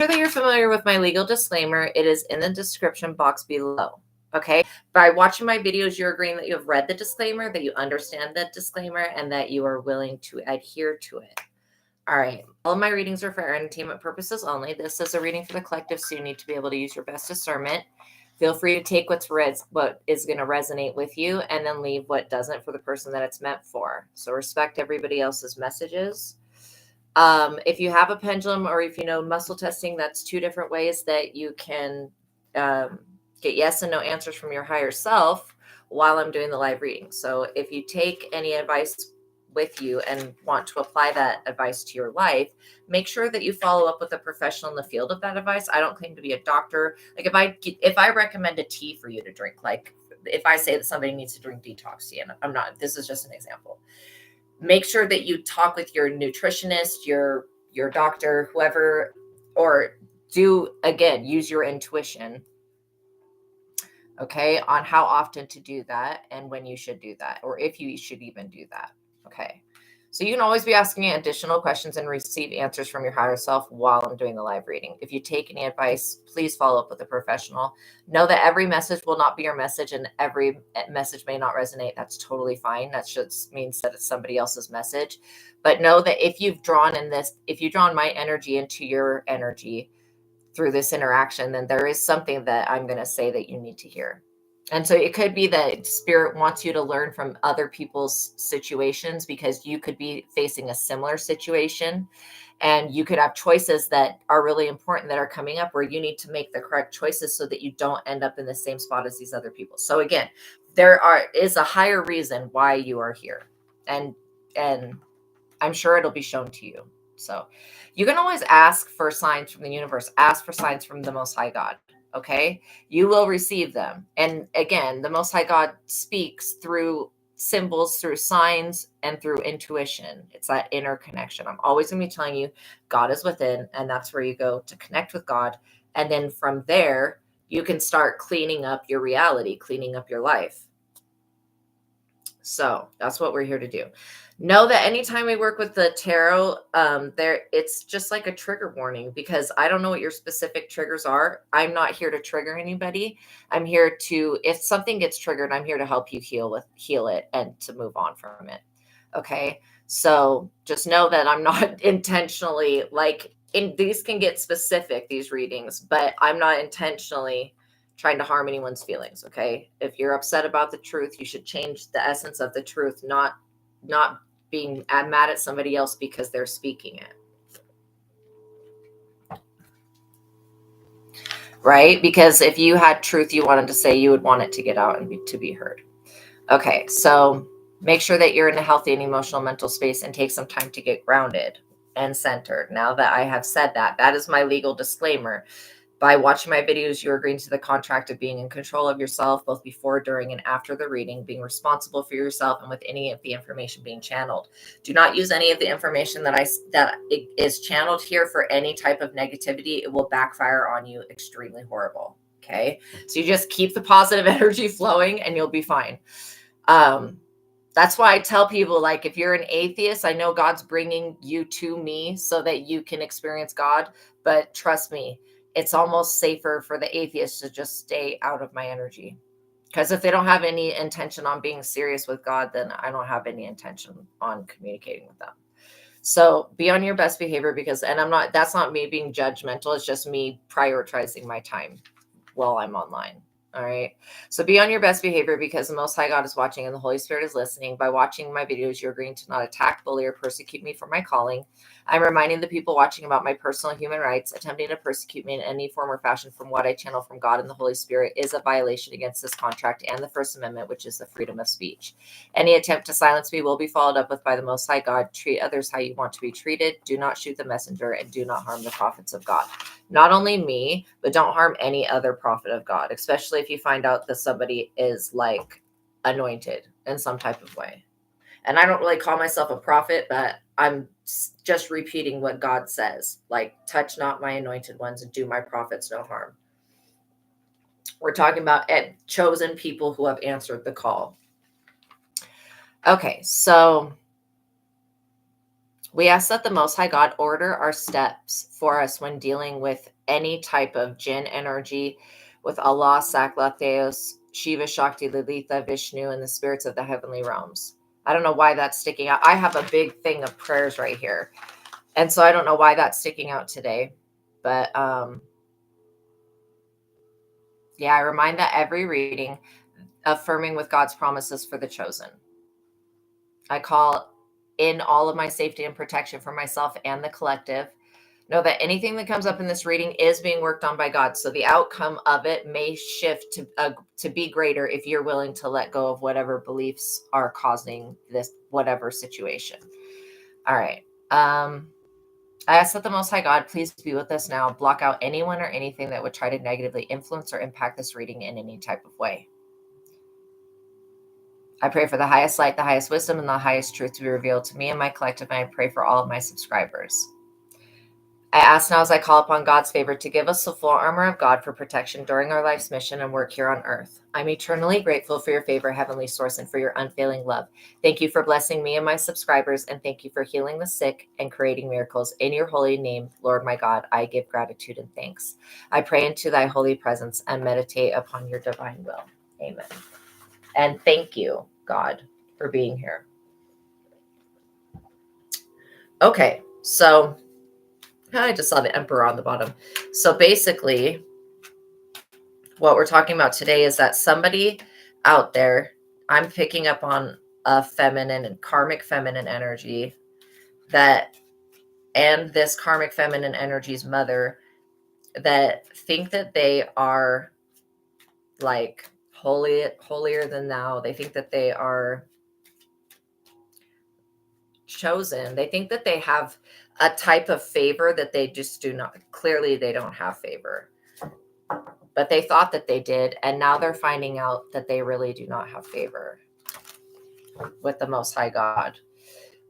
Sure that you're familiar with my legal disclaimer. It is in the description box below. Okay. By watching my videos, you're agreeing that you have read the disclaimer, that you understand the disclaimer, and that you are willing to adhere to it. All right. All of my readings are for entertainment purposes only. This is a reading for the collective, so you need to be able to use your best discernment. Feel free to take what is going to resonate with you, and then leave what doesn't for the person that it's meant for. So respect everybody else's messages. If you have a pendulum, or if you know muscle testing, that's 2 different ways that you can get yes and no answers from your higher self while I'm doing the live reading. So if you take any advice with you and want to apply that advice to your life, make sure that you follow up with a professional in the field of that advice. I don't claim to be a doctor. Like if I recommend a tea for you to drink, like if I say that somebody needs to drink detox tea, and I'm not, this is just an example. Make sure that you talk with your nutritionist, your doctor, whoever, or use your intuition, okay, on how often to do that and when you should do that, or if you should even do that. Okay. So you can always be asking additional questions and receive answers from your higher self while I'm doing the live reading. If you take any advice, please follow up with a professional. Know that every message will not be your message, and every message may not resonate. That's totally fine. That just means that it's somebody else's message. But know that if you've drawn my energy into your energy through this interaction, then there is something that I'm going to say that you need to hear. And so it could be that spirit wants you to learn from other people's situations, because you could be facing a similar situation, and you could have choices that are really important that are coming up where you need to make the correct choices so that you don't end up in the same spot as these other people. So again, is a higher reason why you are here. And I'm sure it'll be shown to you. So you can always ask for signs from the universe, ask for signs from the Most High God. Okay. You will receive them. And again, the Most High God speaks through symbols, through signs, and through intuition. It's that inner connection. I'm always going to be telling you God is within, and that's where you go to connect with God. And then from there, you can start cleaning up your reality, cleaning up your life. So that's what we're here to do. Know that anytime we work with the tarot, it's just like a trigger warning, because I don't know what your specific triggers are. I'm not here to trigger anybody. I'm here to, if something gets triggered, I'm here to help you heal it and to move on from it. Okay. So just know that I'm not intentionally these can get specific, these readings, but I'm not intentionally trying to harm anyone's feelings. Okay. If you're upset about the truth, you should change the essence of the truth, not being mad at somebody else because they're speaking it. Right? Because if you had truth you wanted to say, you would want it to get out and to be heard. Okay. So make sure that you're in a healthy and emotional mental space, and take some time to get grounded and centered. Now that I have said that, that is my legal disclaimer. By watching my videos, you're agreeing to the contract of being in control of yourself, both before, during, and after the reading, being responsible for yourself and with any of the information being channeled. Do not use any of the information that is channeled here for any type of negativity. It will backfire on you extremely horrible. Okay. So you just keep the positive energy flowing and you'll be fine. That's why I tell people, like, if you're an atheist, I know God's bringing you to me so that you can experience God, but trust me, it's almost safer for the atheist to just stay out of my energy. Because if they don't have any intention on being serious with God, then I don't have any intention on communicating with them. So be on your best behavior, that's not me being judgmental. It's just me prioritizing my time while I'm online. All right. So be on your best behavior, because the Most High God is watching and the Holy Spirit is listening. By watching my videos, you're agreeing to not attack, bully, or persecute me for my calling. I'm reminding the people watching about my personal human rights. Attempting to persecute me in any form or fashion from what I channel from God and the Holy Spirit is a violation against this contract and the First Amendment, which is the freedom of speech. Any attempt to silence me will be followed up with by the Most High God. Treat others how you want to be treated. Do not shoot the messenger, and do not harm the prophets of God. Not only me, but don't harm any other prophet of God, especially if you find out that somebody is like anointed in some type of way. And I don't really call myself a prophet, but I'm just repeating what God says, like, touch not my anointed ones and do my prophets no harm. We're talking about chosen people who have answered the call. Okay, so We ask that the Most High God order our steps for us when dealing with any type of jinn energy, with Allah, Sakla, Theos, Shiva, Shakti, Lalitha, Vishnu, and the spirits of the heavenly realms. I don't know why that's sticking out. I have a big thing of prayers right here. And so I don't know why that's sticking out today. But yeah, I remind that every reading, affirming with God's promises for the chosen. I call in all of my safety and protection for myself and the collective. Know that anything that comes up in this reading is being worked on by God. So the outcome of it may shift to be greater if you're willing to let go of whatever beliefs are causing this, whatever situation. All right. I ask that the Most High God please be with us now. Block out anyone or anything that would try to negatively influence or impact this reading in any type of way. I pray for the highest light, the highest wisdom, and the highest truth to be revealed to me and my collective, and I pray for all of my subscribers. I ask now as I call upon God's favor to give us the full armor of God for protection during our life's mission and work here on earth. I'm eternally grateful for your favor, Heavenly Source, and for your unfailing love. Thank you for blessing me and my subscribers, and thank you for healing the sick and creating miracles. In your holy name, Lord my God, I give gratitude and thanks. I pray into thy holy presence and meditate upon your divine will. Amen. And thank you, God, for being here. Okay, so I just saw the Emperor on the bottom. So basically, what we're talking about today is that somebody out there, I'm picking up on a feminine and karmic feminine energy that, and this karmic feminine energy's mother, that think that they are like holier than thou. They think that they are chosen. They think that they have a type of favor that they just do not. Clearly, they don't have favor, but they thought that they did, and now they're finding out that they really do not have favor with the Most High God,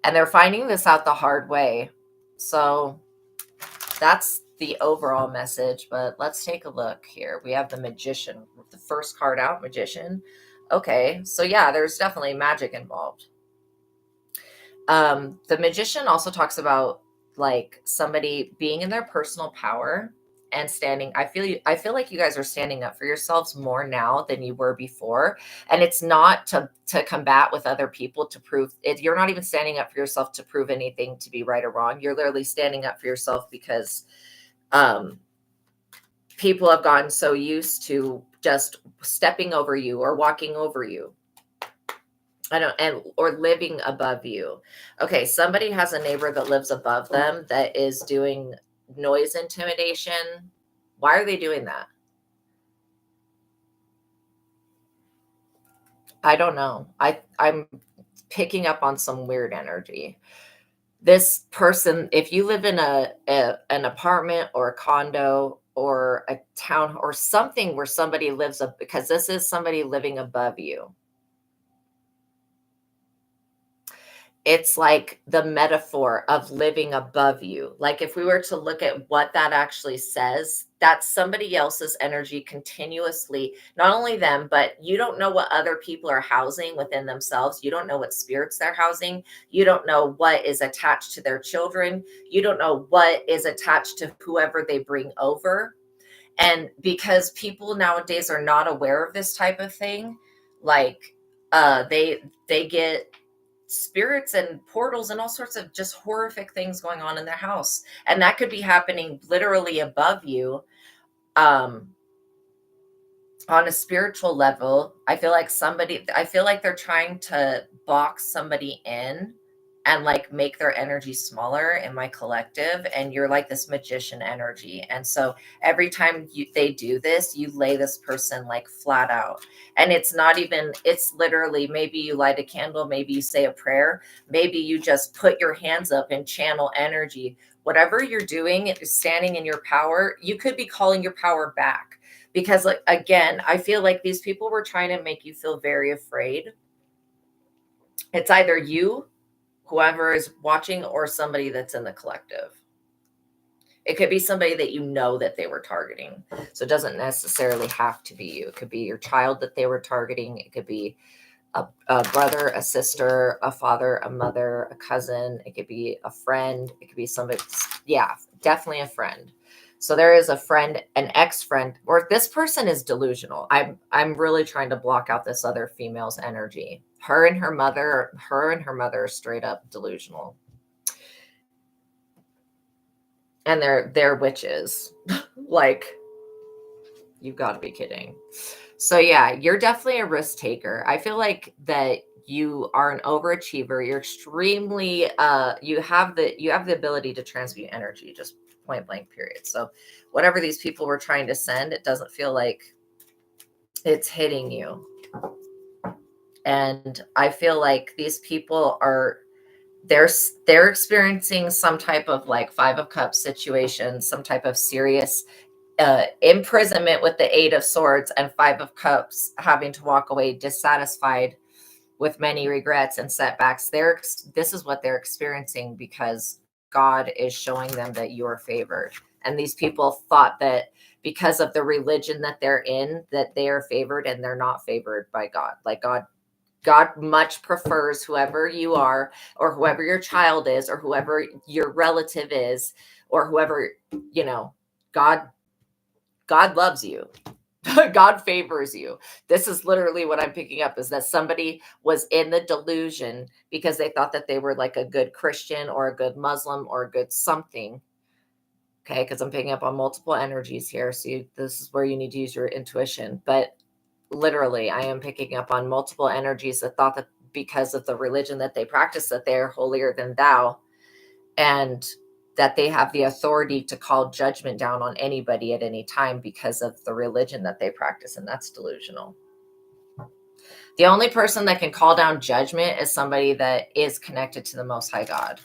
and they're finding this out the hard way. So that's the overall message, but let's take a look here. We have the Magician, the first card out, Magician. Okay, so yeah, there's definitely magic involved. The Magician also talks about like somebody being in their personal power and standing. I feel like you guys are standing up for yourselves more now than you were before, and it's not to combat with other people to prove it. You're not even standing up for yourself to prove anything to be right or wrong. You're literally standing up for yourself because people have gotten so used to just stepping over you or walking over you. Or living above you. Okay, somebody has a neighbor that lives above them that is doing noise intimidation. Why are they doing that? I don't know. I'm picking up on some weird energy. This person, if you live in an apartment or a condo or a town or something where somebody lives up, because this is somebody living above you. It's like the metaphor of living above you. Like if we were to look at what that actually says, that's somebody else's energy continuously, not only them, but you don't know what other people are housing within themselves. You don't know what spirits they're housing. You don't know what is attached to their children. You don't know what is attached to whoever they bring over. And because people nowadays are not aware of this type of thing, like they get spirits and portals and all sorts of just horrific things going on in their house, and that could be happening literally above you. um on a spiritual level, I feel like they're trying to box somebody in and like make their energy smaller in my collective, and you're like this magician energy, and so every time they do this, you lay this person like flat out, and it's not even, it's literally, maybe you light a candle, maybe you say a prayer, maybe you just put your hands up and channel energy. Whatever you're doing is standing in your power. You could be calling your power back, because like again, I feel like these people were trying to make you feel very afraid. It's either you, whoever is watching, or somebody that's in the collective. It could be somebody that you know that they were targeting. So it doesn't necessarily have to be you. It could be your child that they were targeting. It could be a brother, a sister, a father, a mother, a cousin. It could be a friend. It could be somebody. Yeah, definitely a friend. So there is a friend, an ex-friend, or this person is delusional. I'm really trying to block out this other female's energy. Her and her mother are straight up delusional. And they're witches. Like, you've got to be kidding. So yeah, you're definitely a risk taker. I feel like that you are an overachiever. You're extremely you have the ability to transmute energy, just point blank period. So whatever these people were trying to send, it doesn't feel like it's hitting you. And I feel like these people are they're experiencing some type of like 5 of Cups situation, some type of serious imprisonment with the 8 of Swords and 5 of Cups, having to walk away dissatisfied with many regrets and setbacks. This is what they're experiencing because God is showing them that you're favored. And these people thought that because of the religion that they're in, that they are favored, and they're not favored by God. Like God much prefers whoever you are, or whoever your child is, or whoever your relative is, or whoever, God loves you. God favors you. This is literally what I'm picking up, is that somebody was in the delusion because they thought that they were like a good Christian or a good Muslim or a good something. Okay, because I'm picking up on multiple energies here. So this is where you need to use your intuition. But literally, I am picking up on multiple energies that thought that because of the religion that they practice, that they are holier than thou, and that they have the authority to call judgment down on anybody at any time because of the religion that they practice. And that's delusional. The only person that can call down judgment is somebody that is connected to the Most High God.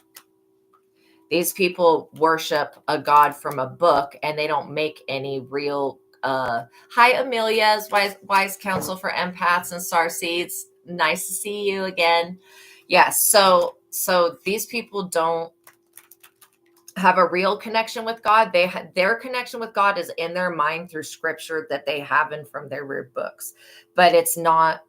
These people worship a God from a book, and they don't make any real hi Amelia's wise counsel for empaths and starseeds. Nice to see you again. Yes, so these people don't have a real connection with God. Their connection with God is in their mind through scripture that they have in from their weird books, but it's not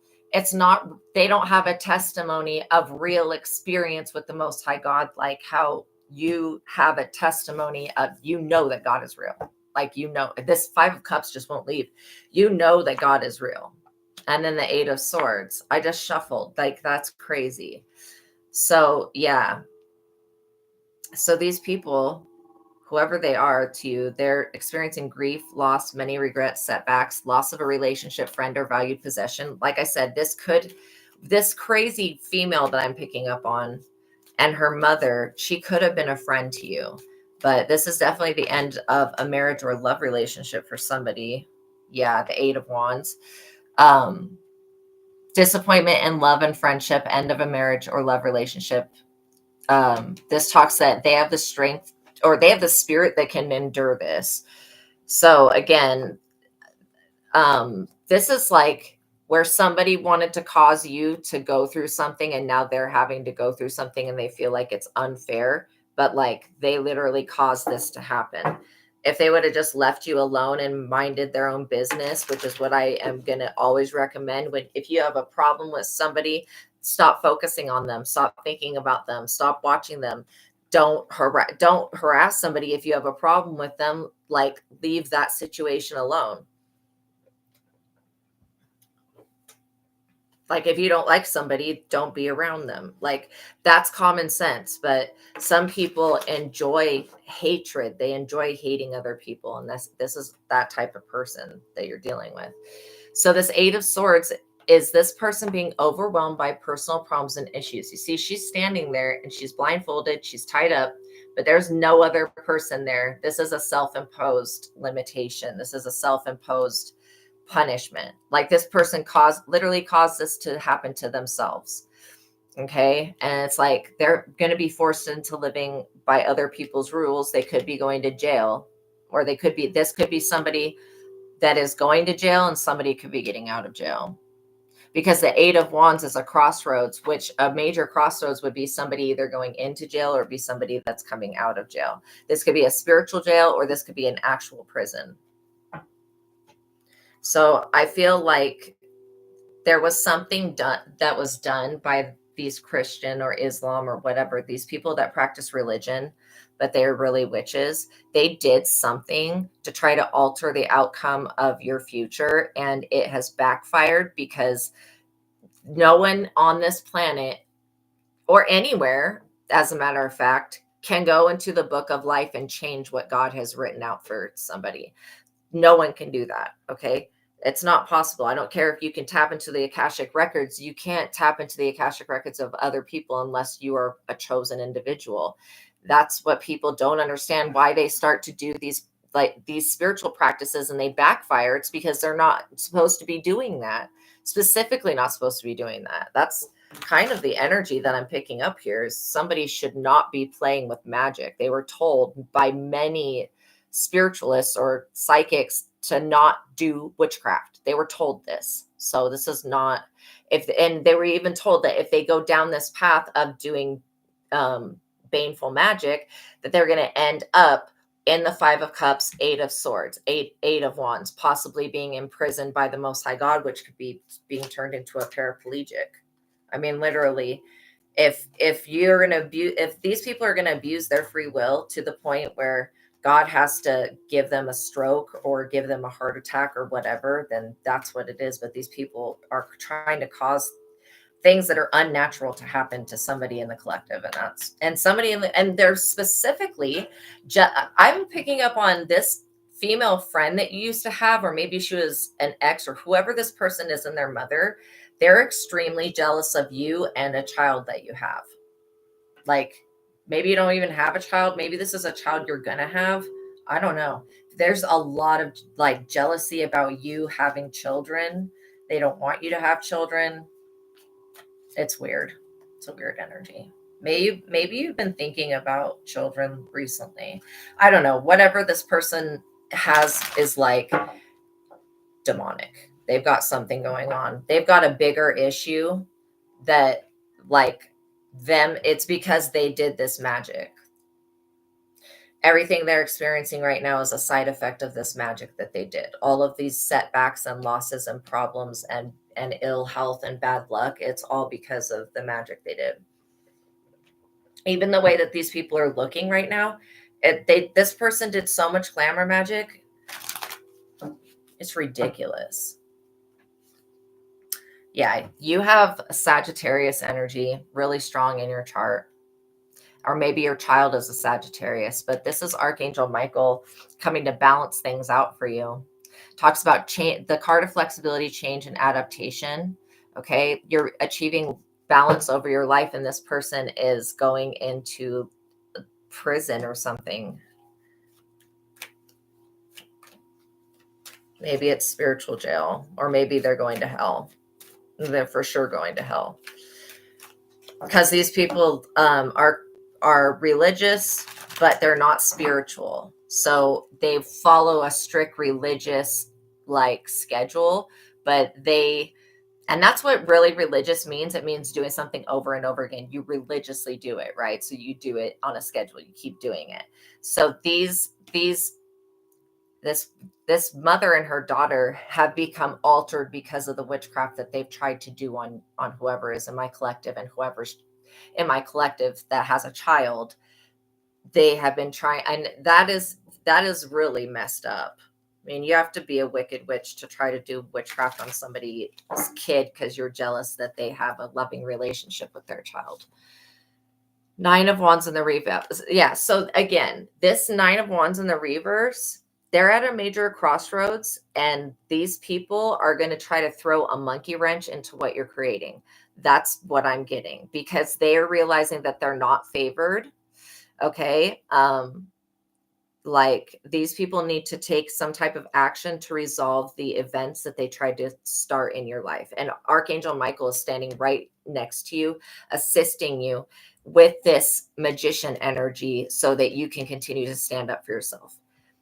they don't have a testimony of real experience with the Most High God, like how you have a testimony of, that God is real. Like, this 5 of Cups just won't leave. That God is real. And then the 8 of Swords, I just shuffled. Like, that's crazy. So yeah. So these people, whoever they are to you, they're experiencing grief, loss, many regrets, setbacks, loss of a relationship, friend, or valued possession. Like I said, this crazy female that I'm picking up on, and her mother, she could have been a friend to you. But this is definitely the end of a marriage or love relationship for somebody. Yeah, the 8 of Wands. Disappointment in love and friendship, end of a marriage or love relationship. This talks that they have the strength, or they have the spirit that can endure this. So again, this is like where somebody wanted to cause you to go through something, and now they're having to go through something and they feel like it's unfair, but like they literally caused this to happen. If they would have just left you alone and minded their own business, which is what I am going to always recommend, if you have a problem with somebody, stop focusing on them, stop thinking about them, stop watching them. Don't harass somebody. If you have a problem with them, like, leave that situation alone. Like, if you don't like somebody, don't be around them. Like, that's common sense. But some people enjoy hatred. They enjoy hating other people. And this is that type of person that you're dealing with. So this 8 of Swords is this person being overwhelmed by personal problems and issues. You see, she's standing there and she's blindfolded. She's tied up, but there's no other person there. This is a self-imposed limitation. This is a self-imposed punishment. Like, this person literally caused this to happen to themselves. Okay. And it's like they're going to be forced into living by other people's rules. They could be going to jail, or this could be somebody that is going to jail, and somebody could be getting out of jail, because the 8 of Wands is a crossroads, which a major crossroads would be somebody either going into jail or be somebody that's coming out of jail. This could be a spiritual jail, or this could be an actual prison. So I feel like there was something that was done by these Christian or Islam or whatever, these people that practice religion, but they're really witches. They did something to try to alter the outcome of your future, and it has backfired because no one on this planet or anywhere, as a matter of fact, can go into the book of life and change what God has written out for somebody. No one can do that. Okay. It's not possible. I don't care if you can tap into the Akashic records. You can't tap into the Akashic records of other people unless you are a chosen individual. That's what people don't understand, why they start to do these spiritual practices and they backfire. It's because they're not supposed to be doing that. Specifically not supposed to be doing that. That's kind of the energy that I'm picking up here, is somebody should not be playing with magic. They were told by many spiritualists or psychics to not do witchcraft. They were told this. So this is not, and they were even told that if they go down this path of doing baneful magic, that they're going to end up in the 5 of Cups, 8 of Swords, 8 of Wands, possibly being imprisoned by the Most High God, which could be being turned into a paraplegic. I mean, literally, if you're going to abuse, if these people are going to abuse their free will to the point where God has to give them a stroke or give them a heart attack or whatever, then that's what it is. But these people are trying to cause things that are unnatural to happen to somebody in the collective, and somebody and they're specifically, I'm picking up on this female friend that you used to have, or maybe she was an ex or whoever this person is and their mother. They're extremely jealous of you and a child that you have. Like, maybe you don't even have a child. Maybe this is a child you're gonna have. I don't know. There's a lot of like jealousy about you having children. They don't want you to have children. It's weird. It's a weird energy. Maybe you've been thinking about children recently. I don't know. Whatever this person has is like demonic. They've got something going on. They've got a bigger issue that, like, them, it's because they did this magic. Everything they're experiencing right now is a side effect of this magic that they did. All of these setbacks and losses and problems and ill health and bad luck, it's all because of the magic they did. Even the way that these people are looking right now, this person did so much glamour magic. It's ridiculous. Yeah, you have Sagittarius energy really strong in your chart. Or maybe your child is a Sagittarius, but this is Archangel Michael coming to balance things out for you. Talks about the card of flexibility, change, and adaptation. Okay, you're achieving balance over your life, and this person is going into prison or something. Maybe it's spiritual jail, or maybe they're going to hell. They're for sure going to hell, because these people are religious, but they're not spiritual. So they follow a strict religious like schedule, but and that's what really religious means. It means doing something over and over again. You religiously do it, right? So you do it on a schedule. You keep doing it. So this mother and her daughter have become altered because of the witchcraft that they've tried to do on whoever is in my collective, and whoever's in my collective that has a child. They have been trying, and that is really messed up. I mean, you have to be a wicked witch to try to do witchcraft on somebody's kid because you're jealous that they have a loving relationship with their child. 9 of Wands in the reverse. Yeah, so again, this 9 of Wands in the reverse, they're at a major crossroads, and these people are going to try to throw a monkey wrench into what you're creating. That's what I'm getting, because they are realizing that they're not favored. Okay. Like, these people need to take some type of action to resolve the events that they tried to start in your life. And Archangel Michael is standing right next to you, assisting you with this magician energy so that you can continue to stand up for yourself.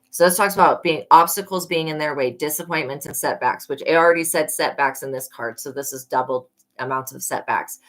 So this talks about obstacles being in their way, disappointments and setbacks, which I already said setbacks in this card. So this is double amounts of setbacks.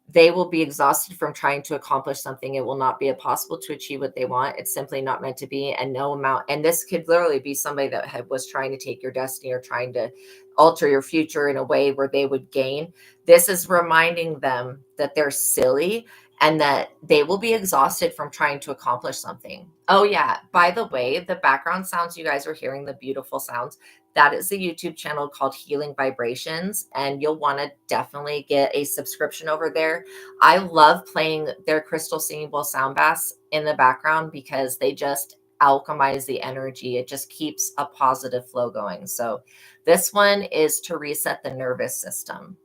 They will be exhausted from trying to accomplish something. It will not be possible to achieve what they want. It's simply not meant to be. And no amount, and this could literally be somebody that was trying to take your destiny or trying to alter your future in a way where they would gain. This is reminding them that they're silly and that they will be exhausted from trying to accomplish something. Oh, yeah. By the way, the background sounds you guys are hearing, the beautiful sounds, that is the YouTube channel called Healing Vibrations. And you'll want to definitely get a subscription over there. I love playing their crystal singing bowl sound baths in the background because they just alchemize the energy. It just keeps a positive flow going. So this one is to reset the nervous system,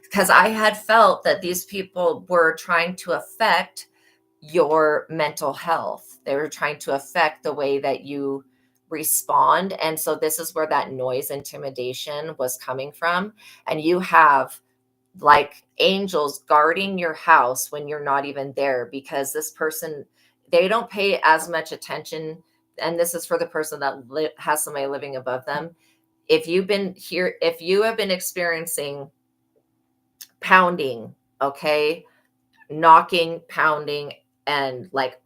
because I had felt that these people were trying to affect your mental health. They were trying to affect the way that you respond. And so this is where that noise intimidation was coming from. And you have like angels guarding your house when you're not even there, because this person, they don't pay as much attention. And this is for the person that has somebody living above them. If you've been here, if you have been experiencing pounding, okay, knocking, pounding, and like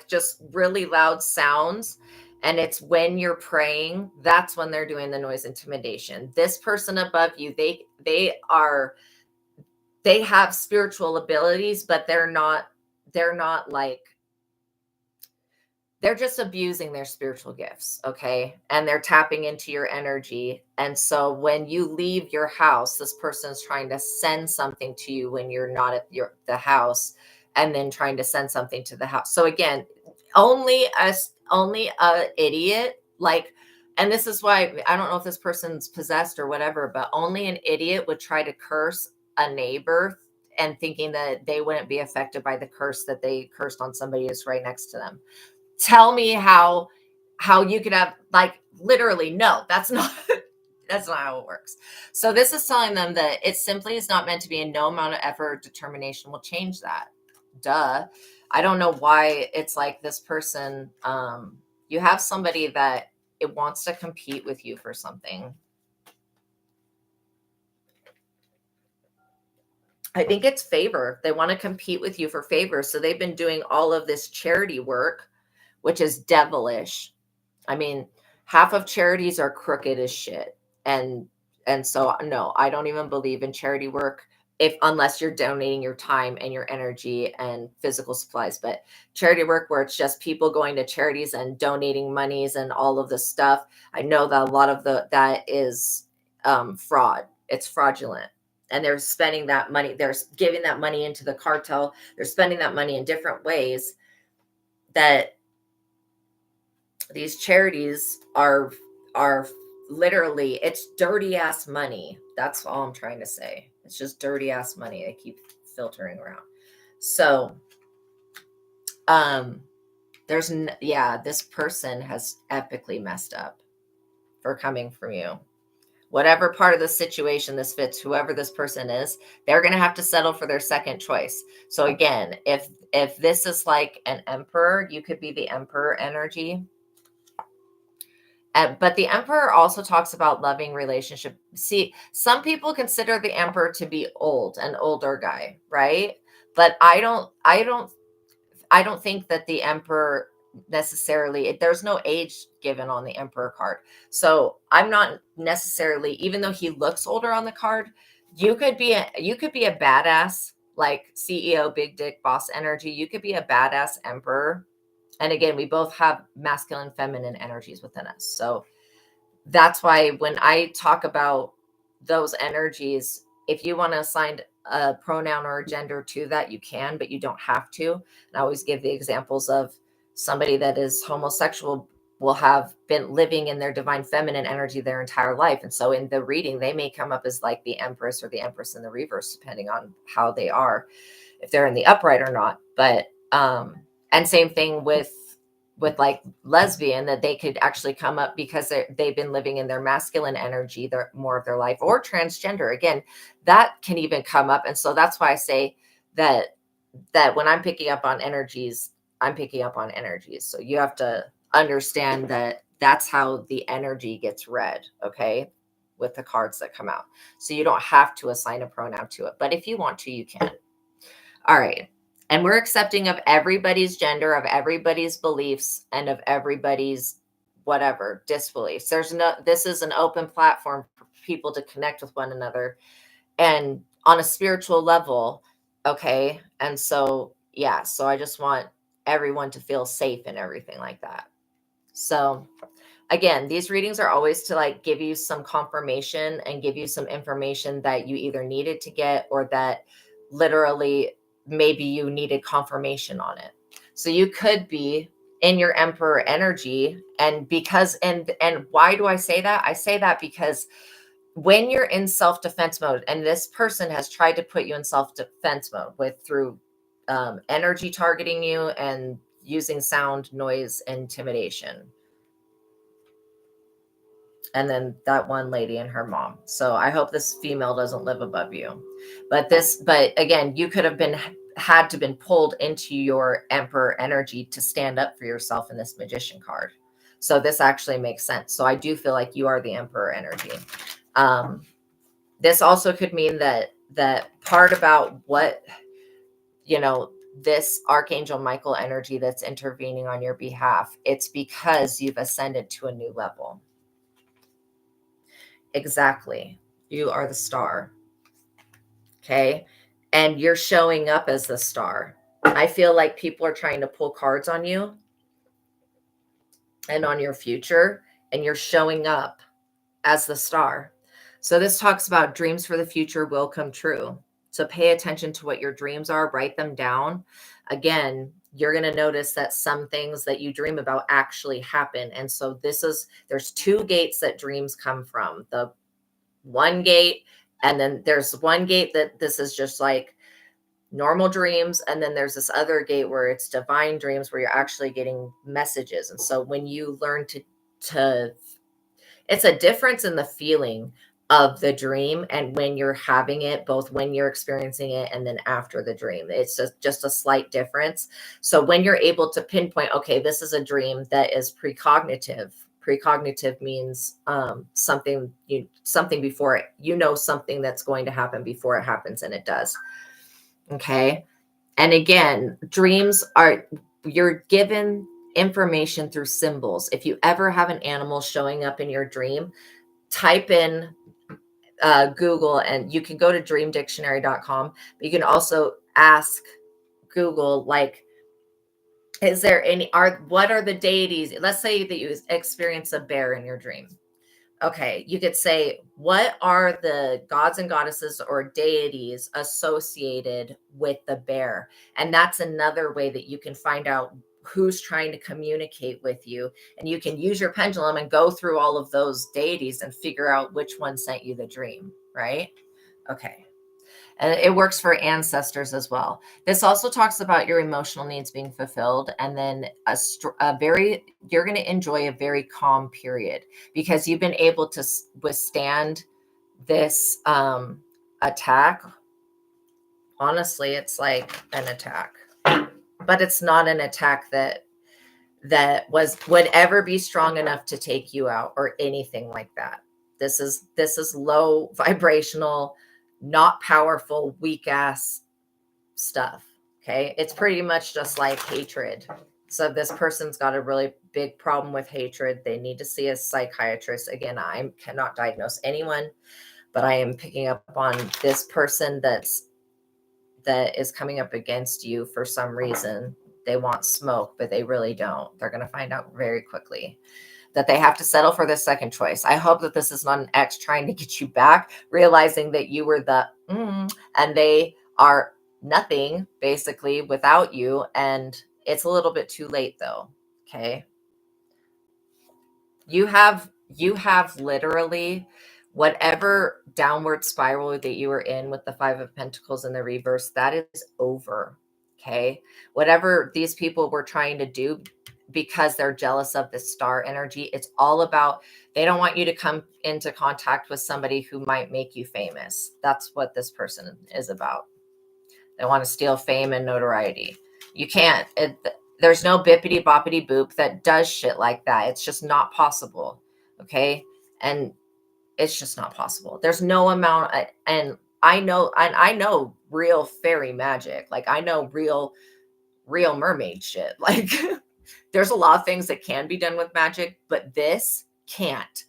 just really loud sounds, and it's when you're praying, that's when they're doing the noise intimidation. This person above you, they have spiritual abilities, but they're not like, they're just abusing their spiritual gifts, okay? And they're tapping into your energy. And so when you leave your house, this person's trying to send something to you when you're not at the house, and then trying to send something to the house. So again, only a idiot, like, and this is why I don't know if this person's possessed or whatever, but only an idiot would try to curse a neighbor and thinking that they wouldn't be affected by the curse that they cursed on somebody who's right next to them. Tell me how you could have, like, literally, no, that's not that's not how it works. So this is telling them that it simply is not meant to be, and no amount of effort or determination will change that. Duh. I don't know why it's like this person, you have somebody that it wants to compete with you for something. I think it's favor. They want to compete with you for favor. So they've been doing all of this charity work, which is devilish. I mean, half of charities are crooked as shit. And so no, I don't even believe in charity work unless you're donating your time and your energy and physical supplies. But charity work where it's just people going to charities and donating monies and all of this stuff, I know that a lot of that is fraud. It's fraudulent. And they're spending that money, they're giving that money into the cartel. They're spending that money in different ways that these charities are literally, it's dirty ass money. That's all I'm trying to say. It's just dirty ass money they keep filtering around. So this person has epically messed up for coming from you. Whatever part of the situation this fits, whoever this person is, they're going to have to settle for their second choice. So again, if this is like an emperor, you could be the emperor energy. But the emperor also talks about loving relationship. See, some people consider the emperor to be an older guy, right? But I don't think that the emperor necessarily, there's no age given on the emperor card. So I'm not necessarily, even though he looks older on the card, you could be a badass, like CEO, big dick boss energy. You could be a badass emperor. And again, we both have masculine, feminine energies within us. So that's why when I talk about those energies, if you want to assign a pronoun or a gender to that, you can, but you don't have to. And I always give the examples of somebody that is homosexual will have been living in their divine feminine energy their entire life. And so in the reading, they may come up as like the empress or the empress in the reverse, depending on how they are, if they're in the upright or not. But, and same thing with like lesbian, that they could actually come up because they've been living in their masculine energy more of their life, or transgender. Again, that can even come up. And so that's why I say that when I'm picking up on energies, I'm picking up on energies. So you have to understand that that's how the energy gets read. Okay. With the cards that come out. So you don't have to assign a pronoun to it, but if you want to, you can. All right. And we're accepting of everybody's gender, of everybody's beliefs, and of everybody's whatever disbeliefs. This is an open platform for people to connect with one another and on a spiritual level. Okay. And so, yeah, so I just want everyone to feel safe and everything like that. So, again, these readings are always to like give you some confirmation and give you some information that you either needed to get or that literally maybe you needed confirmation on it. So you could be in your emperor energy, and because and why do I say that? I say that because when you're in self-defense mode, and this person has tried to put you in self-defense mode through energy targeting you and using sound, noise, intimidation, and then that one lady and her mom. So I hope this female doesn't live above you. But again, you could have been pulled into your emperor energy to stand up for yourself in this magician card. So this actually makes sense. So I do feel like you are the emperor energy. This also could mean that part about what, this Archangel Michael energy that's intervening on your behalf, it's because you've ascended to a new level. Exactly. You are the star. Okay. And you're showing up as the star. I feel like people are trying to pull cards on you and on your future, and you're showing up as the star. So this talks about dreams for the future will come true. So pay attention to what your dreams are, write them down. Again, you're going to notice that some things that you dream about actually happen. And so there's two gates that dreams come from. The one gate, and then there's one gate that this is just like normal dreams, and then there's this other gate where it's divine dreams, where you're actually getting messages. And so when you learn to it's a difference in the feeling of the dream and when you're having it, both when you're experiencing it and then after the dream. It's just a slight difference. So when you're able to pinpoint, okay, this is a dream that is precognitive. Precognitive means something before it, something that's going to happen before it happens, and it does. Okay. And again, you're given information through symbols. If you ever have an animal showing up in your dream, type in Google, and you can go to dreamdictionary.com. But you can also ask Google, like, what are the deities? Let's say that you experience a bear in your dream. Okay, you could say, what are the gods and goddesses or deities associated with the bear? And that's another way that you can find out who's trying to communicate with you. And you can use your pendulum and go through all of those deities and figure out which one sent you the dream, right? Okay. And it works for ancestors as well. This also talks about your emotional needs being fulfilled, and then you're going to enjoy a very calm period because you've been able to withstand this attack. Honestly, it's like an attack, but it's not an attack that would ever be strong enough to take you out or anything like that. This is low vibrational, not powerful, weak ass stuff. Okay. It's pretty much just like hatred. So this person's got a really big problem with hatred. They need to see a psychiatrist. Again, I cannot diagnose anyone, but I am picking up on this person that is coming up against you for some reason. They want smoke, but they really don't. They're going to find out very quickly that they have to settle for the second choice. I hope that this is not an ex trying to get you back, realizing that you were and they are nothing basically without you. And it's a little bit too late though. Okay. You have literally whatever downward spiral that you were in with the Five of Pentacles in the reverse, that is over. Okay. Whatever these people were trying to do because they're jealous of the star energy, it's all about, they don't want you to come into contact with somebody who might make you famous. That's what this person is about. They want to steal fame and notoriety. You can't. There's no bippity boppity boop that does shit like that. It's just not possible. Okay. And it's just not possible. There's no amount. And I know real fairy magic. Like I know real mermaid shit. Like there's a lot of things that can be done with magic, but this can't.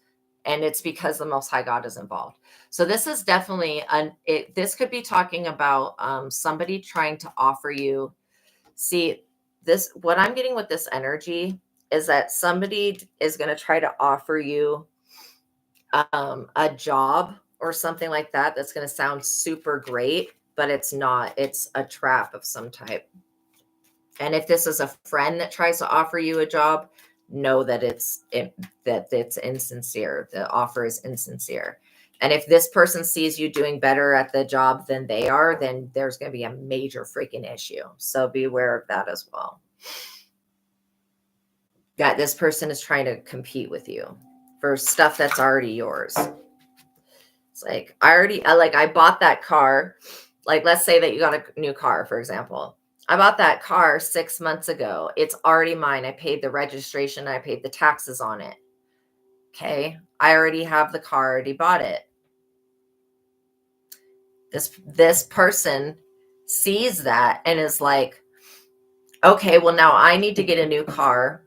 And it's because the Most High God is involved. So this is definitely this could be talking about somebody trying to offer you. See, this, what I'm getting with this energy is that somebody is going to try to offer you a job or something like that. That's going to sound super great, but it's not. It's a trap of some type. And if this is a friend that tries to offer you a job, know that it's insincere. The offer is insincere. And if this person sees you doing better at the job than they are, then there's going to be a major freaking issue. So be aware of that as well. That this person is trying to compete with you for stuff that's already yours. It's like, I bought that car. Like, let's say that you got a new car, for example. I bought that car 6 months ago. It's already mine. I paid the registration. I paid the taxes on it. Okay. I already have the car, already bought it. This person sees that and is like, okay, well, now I need to get a new car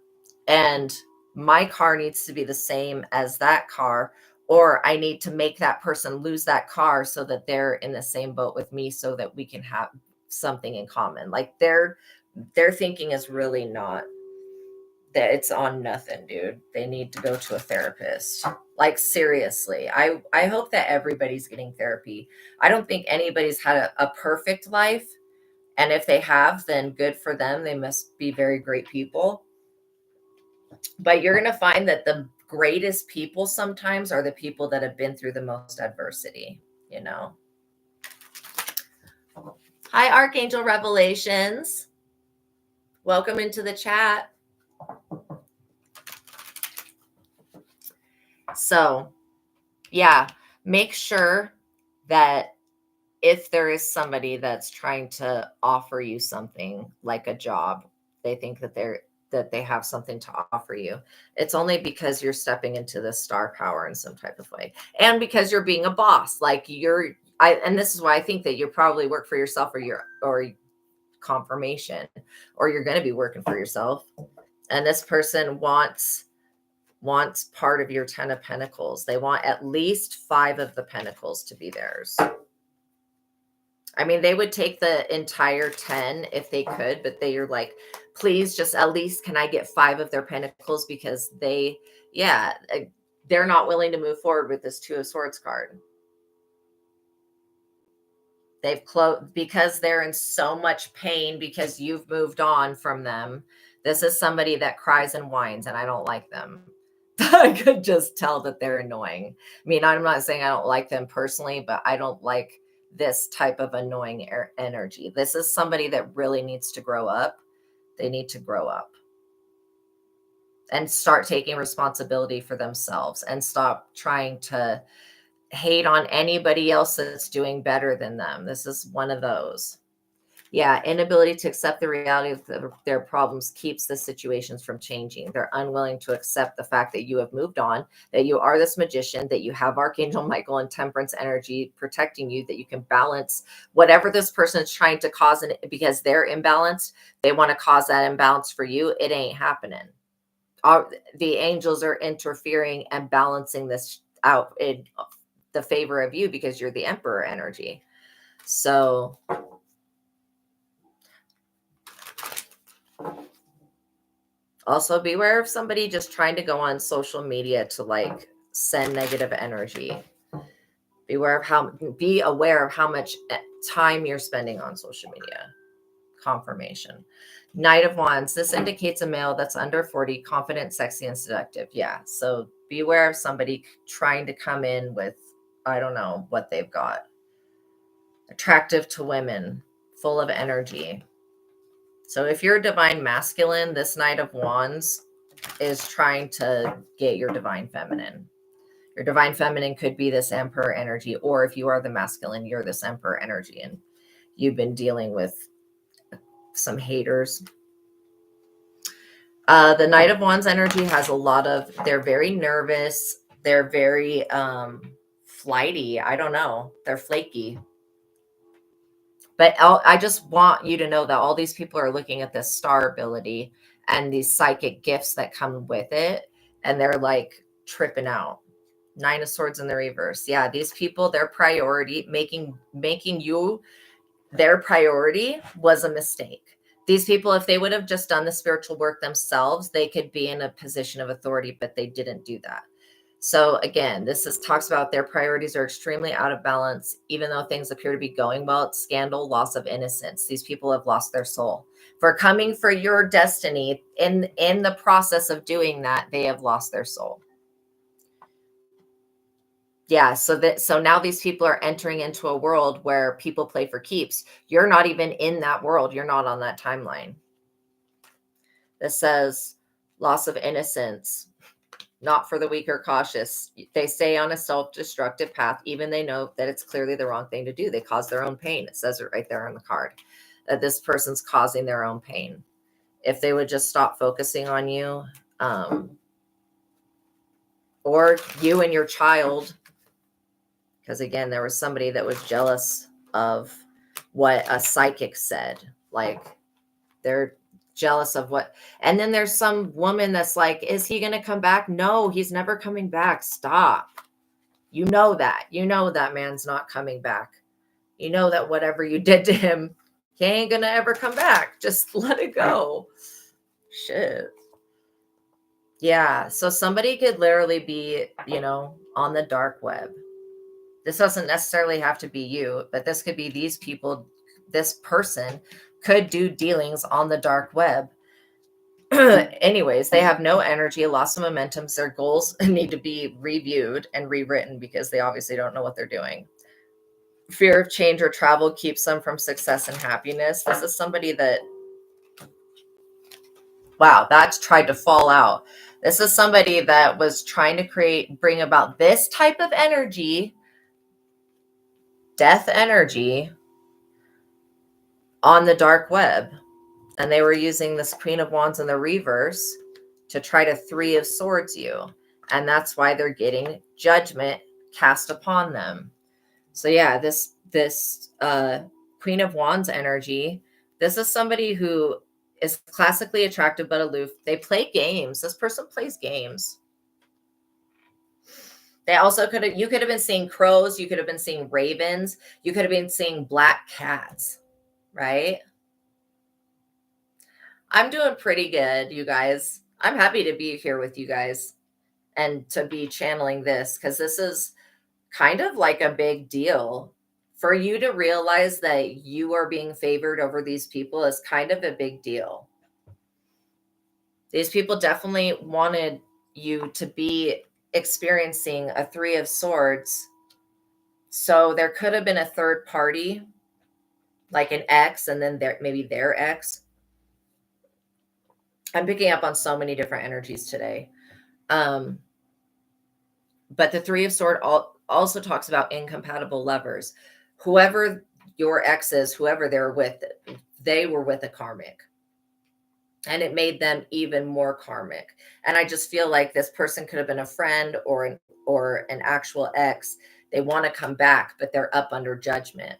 and my car needs to be the same as that car, or I need to make that person lose that car so that they're in the same boat with me so that we can have something in common. Like their thinking is really not that, it's on nothing, dude. They need to go to a therapist. Like seriously, I hope that everybody's getting therapy. I don't think anybody's had a perfect life. And if they have, then good for them. They must be very great people. But you're going to find that the greatest people sometimes are the people that have been through the most adversity, you know. Hi, Archangel Revelations. Welcome into the chat. So, yeah, make sure that if there is somebody that's trying to offer you something like a job, they think that they have something to offer you, it's only because you're stepping into the star power in some type of way, and because you're being a boss. Like and this is why I think that you probably work for yourself, or confirmation, or you're going to be working for yourself. And this person wants part of your 10 of Pentacles. They want at least 5 of the Pentacles to be theirs. I mean, they would take the entire 10 if they could, but they are like, please, just at least can I get 5 of their Pentacles, because they're not willing to move forward with this 2 of Swords card. They've closed because they're in so much pain because you've moved on from them. This is somebody that cries and whines, and I don't like them. I could just tell that they're annoying. I mean, I'm not saying I don't like them personally, but I don't like this type of annoying energy. This is somebody that really needs to grow up. They need to grow up and start taking responsibility for themselves and stop trying to hate on anybody else that's doing better than them. This is one of those. Yeah, inability to accept the reality of their problems keeps the situations from changing. They're unwilling to accept the fact that you have moved on, that you are this magician, that you have Archangel Michael and Temperance energy protecting you, that you can balance whatever this person is trying to cause. And because they're imbalanced, they want to cause that imbalance for you. It ain't happening. The angels are interfering and balancing this out in the favor of you because you're the Emperor energy. So also beware of somebody just trying to go on social media to like send negative energy. Be aware of how much time you're spending on social media. Confirmation. Knight of Wands. This indicates a male that's under 40, confident, sexy, and seductive. Yeah. So beware of somebody trying to come in with, I don't know what they've got. Attractive to women, full of energy. So if you're a divine masculine, this Knight of Wands is trying to get your divine feminine. Your divine feminine could be this Emperor energy, or if you are the masculine, you're this Emperor energy, and you've been dealing with some haters. The Knight of Wands energy has a lot of, they're very nervous. They're very flighty. I don't know. They're flaky. But I just want you to know that all these people are looking at this star ability and these psychic gifts that come with it, and they're like tripping out. 9 of Swords in the reverse. Yeah, these people, their priority, making you their priority was a mistake. These people, if they would have just done the spiritual work themselves, they could be in a position of authority, but they didn't do that. So again, talks about their priorities are extremely out of balance. Even though things appear to be going well, it's scandal, loss of innocence. These people have lost their soul. For coming for your destiny, in the process of doing that, they have lost their soul. Yeah, so now these people are entering into a world where people play for keeps. You're not even in that world. You're not on that timeline. This says loss of innocence, not for the weak or cautious. They stay on a self-destructive path, even they know that it's clearly the wrong thing to do. They cause their own pain. It says it right there on the card, that this person's causing their own pain. If they would just stop focusing on you, or you and your child, because again, there was somebody that was jealous of what a psychic said. Like, they're jealous of what, and then there's some woman that's like, is he going to come back? No, he's never coming back. Stop. You know that man's not coming back. You know that whatever you did to him, he ain't going to ever come back. Just let it go. Shit. Yeah. So somebody could literally be, on the dark web. This doesn't necessarily have to be you, but this could be these people. This person could do dealings on the dark web. Anyways, they have no energy, loss of momentum. Their goals need to be reviewed and rewritten because they obviously don't know what they're doing. Fear of change or travel keeps them from success and happiness. This is somebody that, wow, that's tried to fall out. This is somebody that was trying to bring about this type of energy, death energy, on the dark web. And they were using this Queen of Wands in the reverse to try to 3 of Swords you. And that's why they're getting judgment cast upon them. So yeah, this Queen of Wands energy, this is somebody who is classically attractive but aloof. They play games. This person plays games. They also you could have been seeing crows. You could have been seeing ravens. You could have been seeing black cats, right? I'm doing pretty good, you guys. I'm happy to be here with you guys and to be channeling this, because this is kind of like a big deal. For you to realize that you are being favored over these people is kind of a big deal. These people definitely wanted you to be experiencing a 3 of Swords. So there could have been a third party, like an ex, and then maybe their ex. I'm picking up on so many different energies today. But the 3 of Swords also talks about incompatible lovers. Whoever your ex is, whoever they were with a karmic. And it made them even more karmic. And I just feel like this person could have been a friend or an actual ex. They want to come back, but they're up under judgment.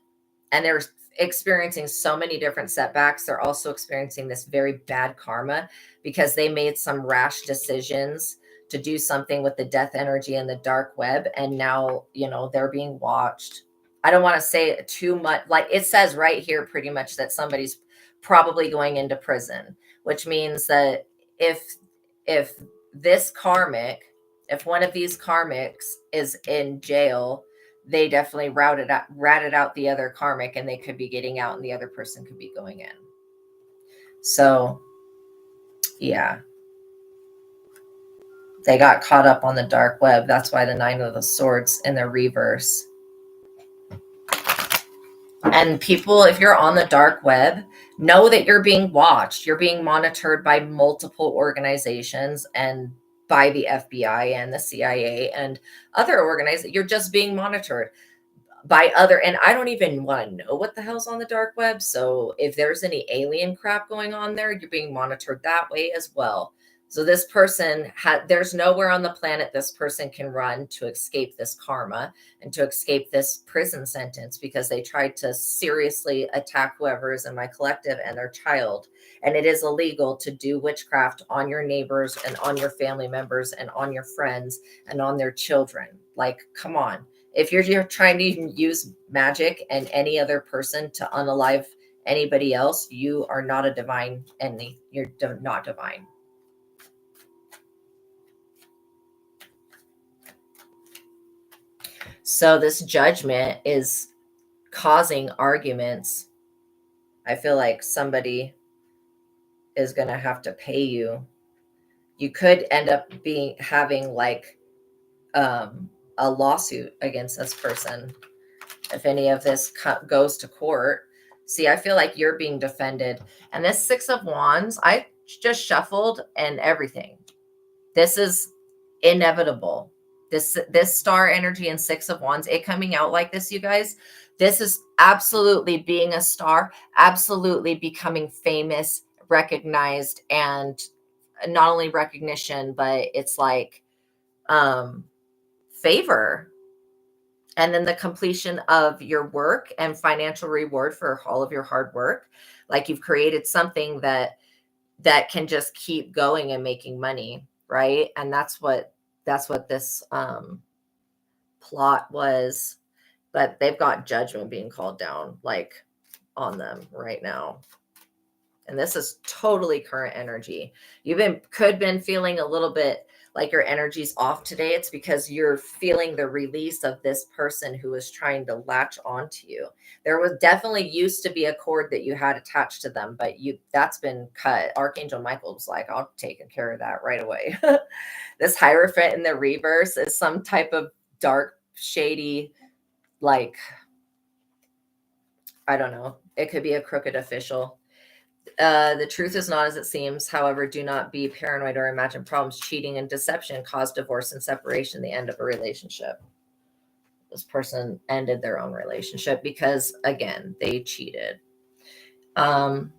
And they're experiencing so many different setbacks. They're also experiencing this very bad karma because they made some rash decisions to do something with the death energy and the dark web. And now, they're being watched. I don't want to say too much. Like it says right here, pretty much that somebody's probably going into prison, which means that if this karmic, if one of these karmics is in jail, they definitely ratted out the other karmic, and they could be getting out and the other person could be going in. So yeah, they got caught up on the dark web. That's why the 9 of the Swords in the reverse. And people, if you're on the dark web, know that you're being watched. You're being monitored by multiple organizations and by the FBI and the CIA and other organizations. You're just being monitored by and I don't even want to know what the hell's on the dark web. So if there's any alien crap going on there, you're being monitored that way as well. So this person there's nowhere on the planet this person can run to escape this karma and to escape this prison sentence, because they tried to seriously attack whoever is in my collective and their child. And it is illegal to do witchcraft on your neighbors and on your family members and on your friends and on their children. Like, come on. If you're trying to even use magic and any other person to unalive anybody else, you are not a divine entity. You're not divine. So this judgment is causing arguments. I feel like somebody is going to have to pay you. You could end up having like a lawsuit against this person if any of this goes to court. See, I feel like you're being defended. And this Six of Wands, I just shuffled and everything. This is inevitable. This star energy and Six of Wands, it coming out like this, you guys, this is absolutely being a star, absolutely becoming famous, recognized, and not only recognition, but it's like favor. And then the completion of your work and financial reward for all of your hard work. Like you've created something that can just keep going and making money, right? And that's what this plot was. But they've got judgment being called down like on them right now. And this is totally current energy. Could been feeling a little bit like your energy's off today. It's because you're feeling the release of this person who is trying to latch onto you. There was definitely used to be a cord that you had attached to them, but that's been cut. Archangel Michael was like, I'll take care of that right away. This Hierophant in the reverse is some type of dark, shady, like, I don't know. It could be a crooked official. The truth is not as it seems. However, do not be paranoid or imagine problems. Cheating and deception cause divorce and separation, the end of a relationship. This person ended their own relationship because, again, they cheated. Friends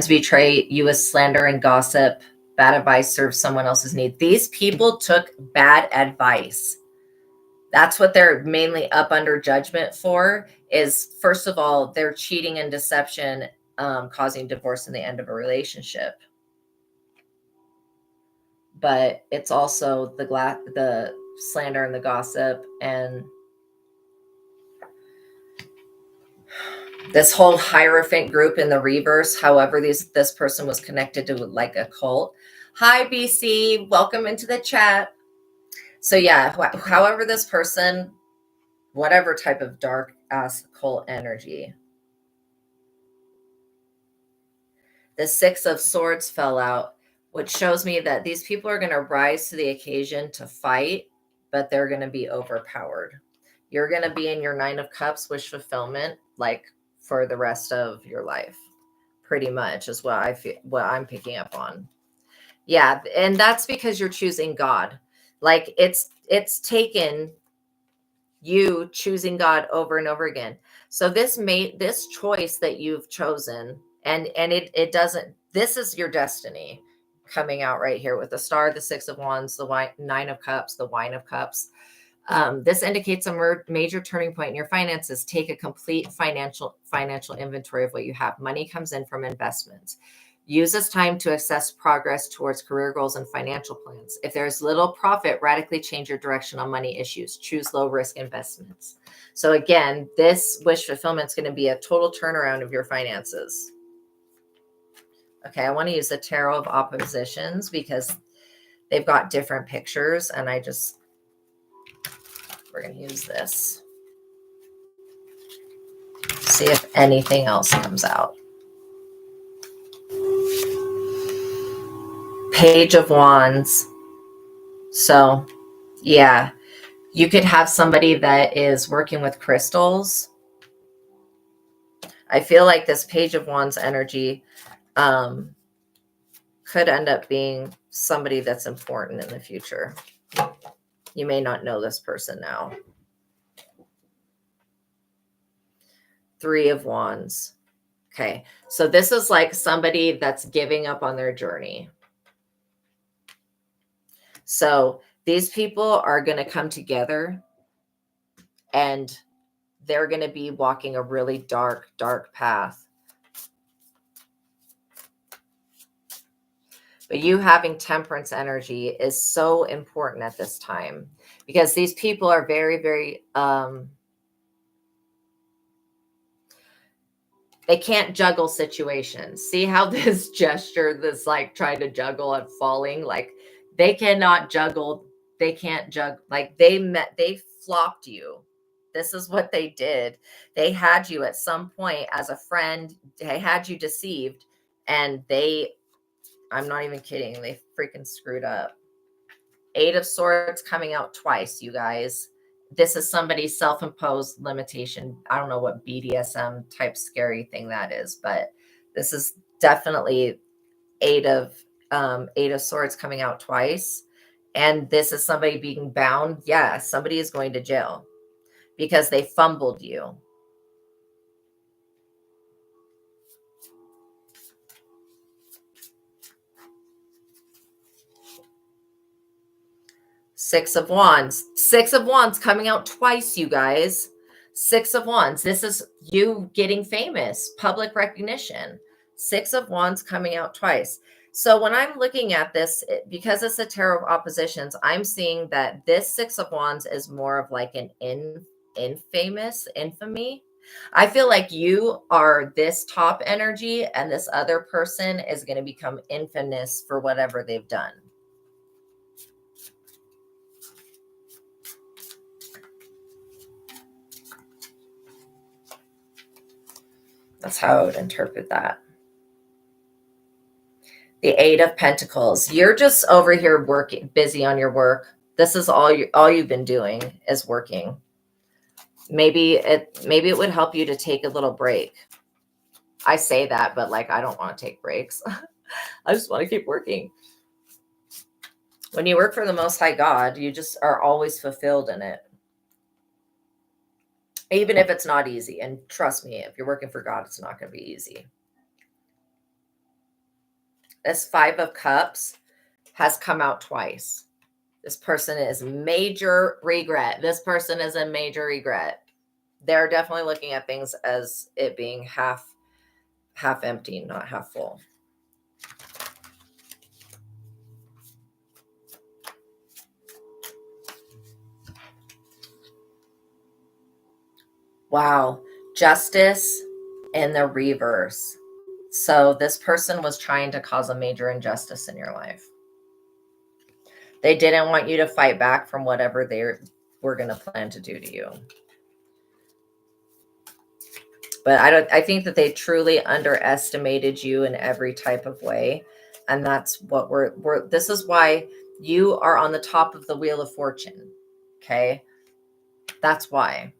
betray you with slander and gossip. Bad advice serves someone else's need. These people took bad advice. That's what they're mainly up under judgment for, is, first of all, they're cheating and deception, causing divorce and the end of a relationship. But it's also the slander and the gossip, and this whole Hierophant group in the reverse. However, this person was connected to like a cult. Hi, BC. Welcome into the chat. So yeah, however this person, whatever type of dark ass cult energy, the Six of Swords fell out, which shows me that these people are going to rise to the occasion to fight, but they're going to be overpowered. You're going to be in your Nine of Cups wish fulfillment, like for the rest of your life, pretty much is what I'm picking up on. Yeah. And that's because you're choosing God. Like it's taken you choosing God over and over again. So this choice that you've chosen, and it doesn't, this is your destiny coming out right here with the Star, the Six of Wands, the Nine of Cups, the Wine of Cups. This indicates a major turning point in your finances. Take a complete financial inventory of what you have. Money comes in from investments. Use this time to assess progress towards career goals and financial plans. If there's little profit, radically change your direction on money issues. Choose low risk investments. So again, this wish fulfillment is going to be a total turnaround of your finances. Okay, I want to use the Tarot of Oppositions because they've got different pictures, and we're going to use this. See if anything else comes out. Page of Wands. So, yeah, you could have somebody that is working with crystals. I feel like this Page of Wands energy could end up being somebody that's important in the future. You may not know this person now. Three of Wands. Okay, so this is like somebody that's giving up on their journey. So these people are going to come together, and they're going to be walking a really dark, dark path. But you having temperance energy is so important at this time, because these people are very, very, they can't juggle situations. See how this gesture, this like trying to juggle and falling, like they cannot juggle. They can't juggle. Like they flopped you. This is what they did. They had you at some point as a friend. They had you deceived, and I'm not even kidding. They freaking screwed up. 8 of Swords coming out twice, you guys. This is somebody's self-imposed limitation. I don't know what BDSM type scary thing that is, but this is definitely 8 of Swords coming out twice. And this is somebody being bound. Yeah, somebody is going to jail because they fumbled you. Six of Wands. 6 of Wands coming out twice, you guys. 6 of Wands. This is you getting famous, public recognition. 6 of Wands coming out twice. So when I'm looking at this, because it's a tarot of oppositions, I'm seeing that this 6 of Wands is more of like an infamy. I feel like you are this top energy, and this other person is going to become infamous for whatever they've done. That's how I would interpret that. The 8 of Pentacles. You're just over here working, busy on your work. This is all you've been doing is working. Maybe it would help you to take a little break. I say that, but like I don't want to take breaks. I just want to keep working. When you work for the Most High God, you just are always fulfilled in it. Even if it's not easy. And trust me, if you're working for God, it's not going to be easy. This 5 of Cups has come out twice. This person is major regret. This person is a major regret. They're definitely looking at things as it being half empty, not half full. Wow. Justice in the reverse. So this person was trying to cause a major injustice in your life. They didn't want you to fight back from whatever they were going to plan to do to you. But I think that they truly underestimated you in every type of way. And that's what this is why you are on the top of the Wheel of Fortune. Okay. That's why.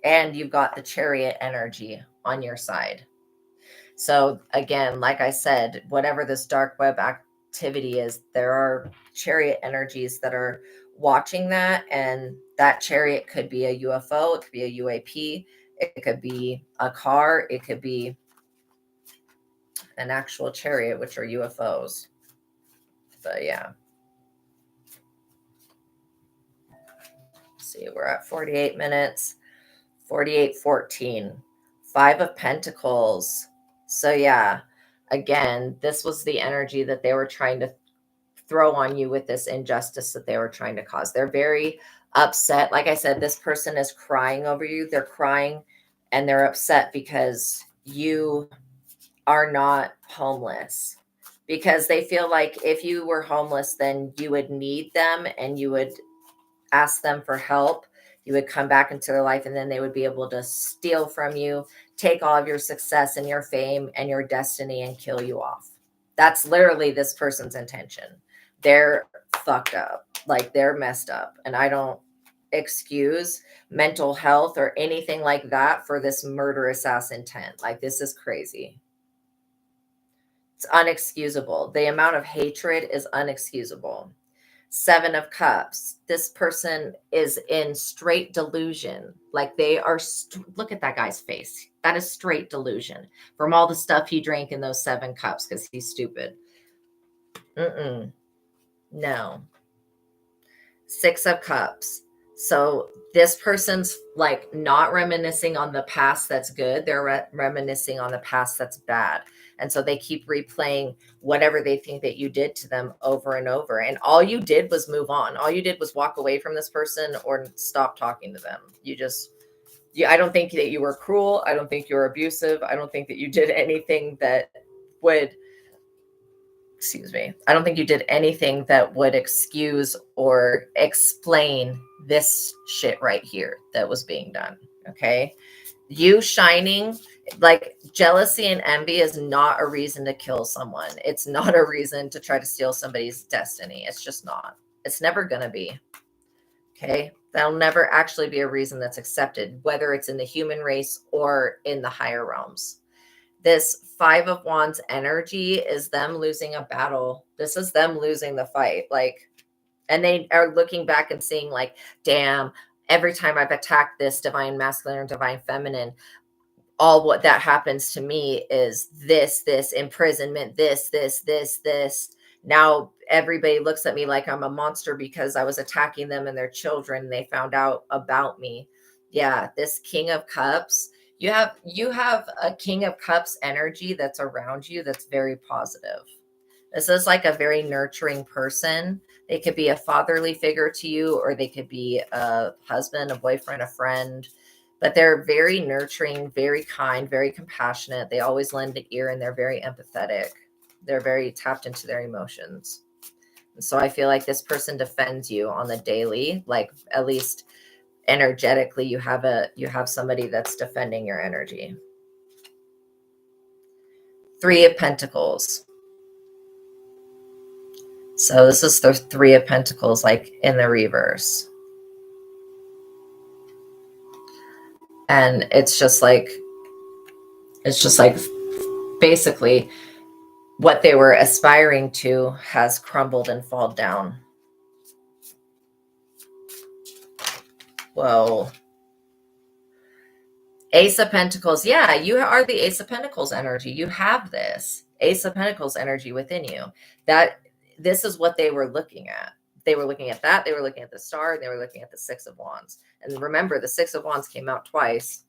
And you've got the Chariot energy on your side. So again, like I said, whatever this dark web activity is, there are Chariot energies that are watching that. And that Chariot could be a UFO. It could be a UAP. It could be a car. It could be an actual chariot, which are UFOs. But yeah. Let's see, we're at 48 minutes. 48:14. 5 of Pentacles. So yeah, again, this was the energy that they were trying to throw on you with this injustice that they were trying to cause. They're very upset. Like I said, this person is crying over you. They're crying and they're upset because you are not homeless, because they feel like if you were homeless, then you would need them and you would ask them for help. You would come back into their life, and then they would be able to steal from you, take all of your success and your fame and your destiny and kill you off. That's literally this person's intention. They're fucked up. Like they're messed up. And I don't excuse mental health or anything like that for this murderous ass intent. Like this is crazy. It's unexcusable. The amount of hatred is unexcusable. 7 of Cups. This person is in straight delusion. Like they are, look at that guy's face. That is straight delusion from all the stuff he drank in those 7 cups because he's stupid. No. Six of Cups. So this person's like not reminiscing on the past that's good. They're reminiscing on the past that's bad. And so they keep replaying whatever they think that you did to them over and over. And all you did was move on. All you did was walk away from this person or stop talking to them. I don't think that you were cruel. I don't think you were abusive. I don't think that you did anything that would, excuse me, I don't think you did anything that would excuse or explain this shit right here that was being done. Okay. You shining, like jealousy and envy is not a reason to kill someone. It's not a reason to try to steal somebody's destiny. It's just not. It's never going to be. Okay. That'll never actually be a reason that's accepted, whether it's in the human race or in the higher realms. This Five of Wands energy is them losing a battle. This is them losing the fight. Like, and they are looking back and seeing like, damn, every time I've attacked this divine masculine or divine feminine, all what that happens to me is this imprisonment, this. Now everybody looks at me like I'm a monster because I was attacking them and their children. They found out about me. Yeah, this King of Cups. You have a King of Cups energy that's around you that's very positive. This is like a very nurturing person. They could be a fatherly figure to you, or they could be a husband, a boyfriend, a friend. But they're very nurturing, very kind, very compassionate. They always lend an ear and they're very empathetic. They're very tapped into their emotions. And so I feel like this person defends you on the daily, like at least energetically you have somebody that's defending your energy. Three of Pentacles. So this is the Three of Pentacles, like in the reverse. And it's just like basically what they were aspiring to has crumbled and fallen down. Whoa. Ace of Pentacles. Yeah, you are the Ace of Pentacles energy. You have this Ace of Pentacles energy within you. This is what they were looking at. They were looking at that. They were looking at the Star. They were looking at the Six of Wands. And remember, the Six of Wands came out twice.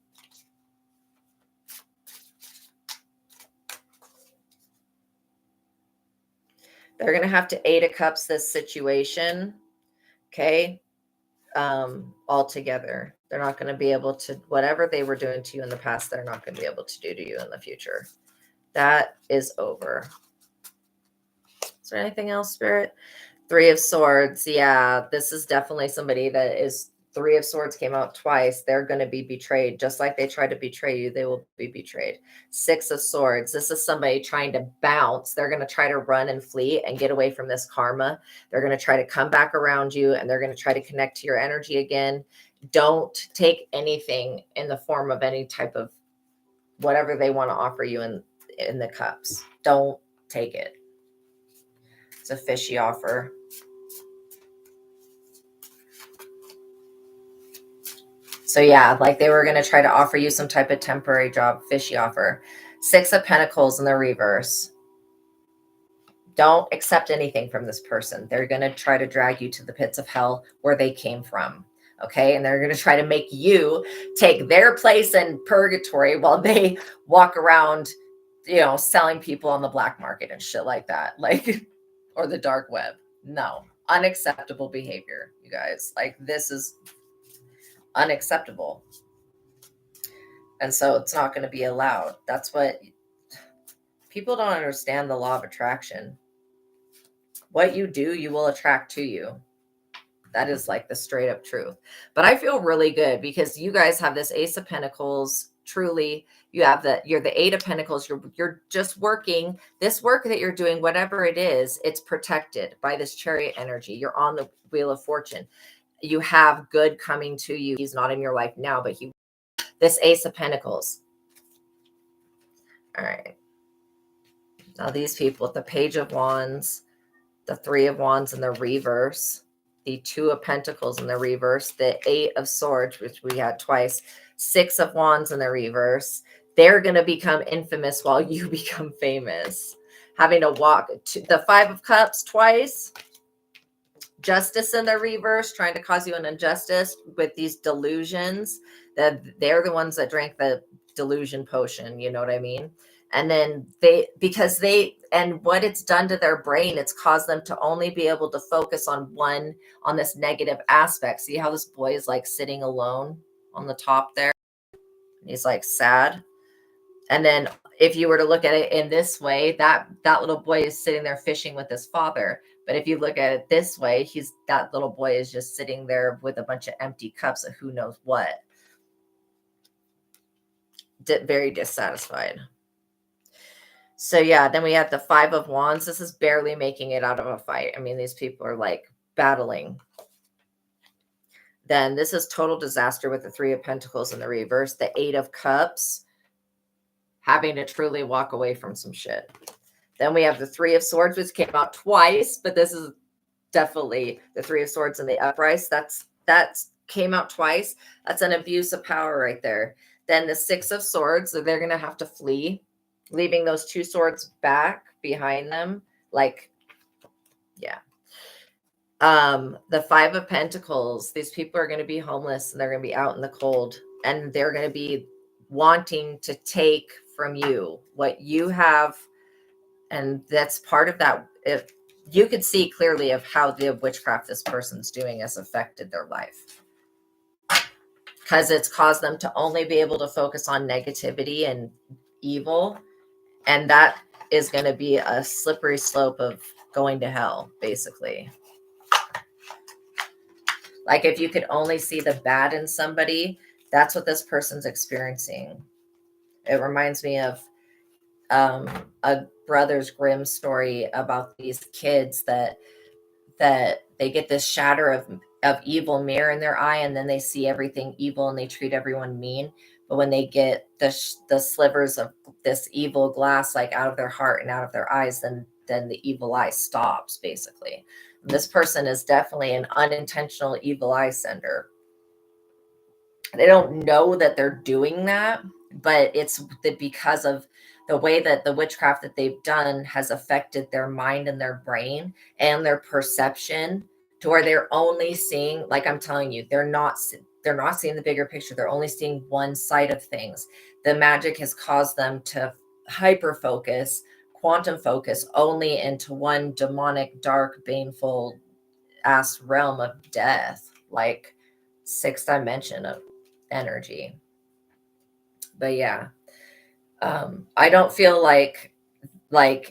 They're going to have to Eight of Cups this situation. Okay. All together. They're not going to be able to, whatever they were doing to you in the past, they're not going to be able to do to you in the future. That is over. Is there anything else, Spirit? Three of Swords. Yeah, this is definitely somebody that is, Three of Swords came out twice. They're going to be betrayed. Just like they tried to betray you, they will be betrayed. Six of Swords. This is somebody trying to bounce. They're going to try to run and flee and get away from this karma. They're going to try to come back around you and they're going to try to connect to your energy again. Don't take anything in the form of any type of whatever they want to offer you in the cups. Don't take it. It's a fishy offer. So yeah, like they were going to try to offer you some type of temporary job, fishy offer. Six of Pentacles in the reverse. Don't accept anything from this person. They're going to try to drag you to the pits of hell where they came from. Okay. And they're going to try to make you take their place in purgatory while they walk around, selling people on the black market and shit like that. Like, or the dark web. No, unacceptable behavior, you guys. Like, this is unacceptable. And so it's not going to be allowed. That's what people don't understand, the law of attraction. What you do, you will attract to you. That is like the straight up truth. But I feel really good because you guys have this Ace of Pentacles. Truly, you're the Eight of Pentacles. You're just working this work that you're doing, whatever it is, it's protected by this Chariot energy. You're on the Wheel of Fortune. You have good coming to you. He's not in your life now, but this Ace of Pentacles. All right. Now these people, the Page of Wands, the Three of Wands in the reverse, the Two of Pentacles in the reverse, the Eight of Swords, which we had twice, Six of Wands in the reverse. They're going to become infamous while you become famous. Having to walk to the Five of Cups twice. Justice in the reverse, trying to cause you an injustice with these delusions, that they're the ones that drank the delusion potion, you know what I mean? And then and what it's done to their brain, it's caused them to only be able to focus on this negative aspect. See how this boy is like sitting alone on the top there? He's like sad. And then if you were to look at it in this way, that little boy is sitting there fishing with his father. But if you look at it this way, that little boy is just sitting there with a bunch of empty cups of who knows what. Very dissatisfied. So yeah, then we have the 5 of Wands. This is barely making it out of a fight. I mean, these people are like battling. Then this is total disaster with the 3 of Pentacles in the reverse. The 8 of Cups, having to truly walk away from some shit. Then we have the 3 of Swords, which came out twice, but this is definitely the 3 of Swords in the upright. That's came out twice. That's an abuse of power right there. Then the 6 of Swords, so they're going to have to flee, leaving those 2 swords back behind them. Like, yeah. The 5 of Pentacles, these people are going to be homeless and they're going to be out in the cold, and they're going to be wanting to take from you what you have. And that's part of that. If you could see clearly of how the witchcraft this person's doing has affected their life, because it's caused them to only be able to focus on negativity and evil. And that is going to be a slippery slope of going to hell, basically. Like if you could only see the bad in somebody, that's what this person's experiencing. It reminds me of a Brothers Grimm story about these kids that they get this shatter of evil mirror in their eye, and then they see everything evil and they treat everyone mean. But when they get the slivers of this evil glass like out of their heart and out of their eyes, then the evil eye stops, basically. This person is definitely an unintentional evil eye sender. They don't know that they're doing that, but it's because of the way that the witchcraft that they've done has affected their mind and their brain and their perception, to where they're only seeing, like I'm telling you, they're not seeing the bigger picture. They're only seeing one side of things. The magic has caused them to hyper focus, quantum focus only into one demonic, dark, baneful ass realm of death, like 6th dimension of energy. But yeah, I don't feel like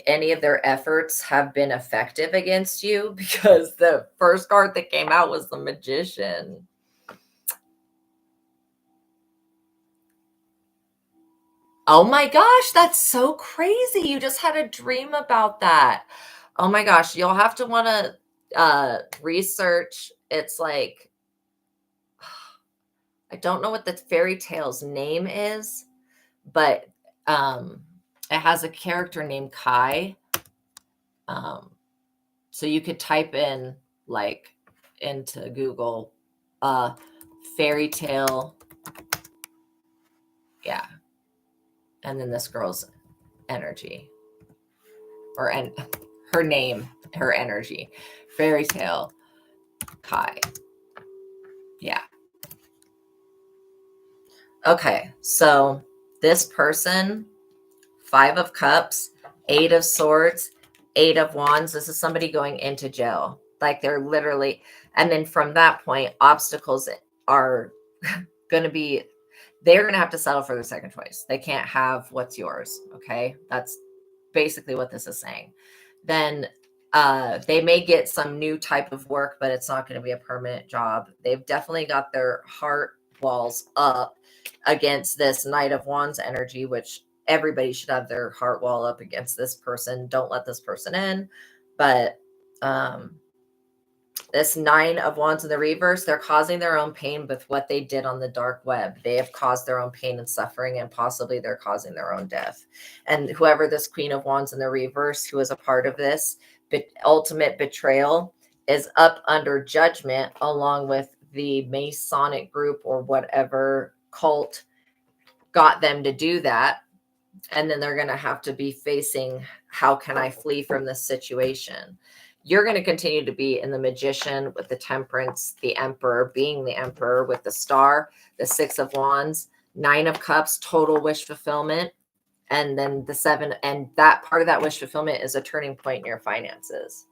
any of their efforts have been effective against you, because the first card that came out was the Magician. Oh my gosh, that's so crazy. You just had a dream about that. Oh my gosh, you'll have to want to research. It's like, I don't know what the fairy tale's name is, but it has a character named Kai. So you could type in like into Google fairy tale. Yeah. And then this girl's energy, or her name, her energy, fairy tale Kai. Yeah. Okay. So this person, 5 of Cups, 8 of Swords, 8 of Wands. This is somebody going into jail. Like they're literally, and then from that point, obstacles are going to be, they're going to have to settle for the second choice. They can't have what's yours. Okay. That's basically what this is saying. Then they may get some new type of work, but it's not going to be a permanent job. They've definitely got their heart walls up against this Knight of Wands energy, which everybody should have their heart wall up against this person. Don't let this person in. But this 9 of Wands in the reverse, they're causing their own pain with what they did on the dark web. They have caused their own pain and suffering, and possibly they're causing their own death. And whoever this Queen of Wands in the reverse, who is a part of this ultimate betrayal, is up under judgment, along with the Masonic group or whatever cult got them to do that. And then they're going to have to be facing, how can I flee from this situation? you're going to continue to be in the Magician with the Temperance, the Emperor, being the Emperor with the Star, the Six of Wands, Nine of Cups, total wish fulfillment, and then the Seven. And that part of that wish fulfillment is a turning point in your finances.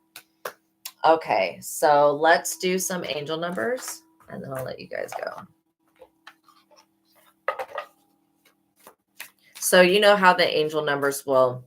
Okay, so let's do some angel numbers, and then I'll let you guys go. So you know how the angel numbers will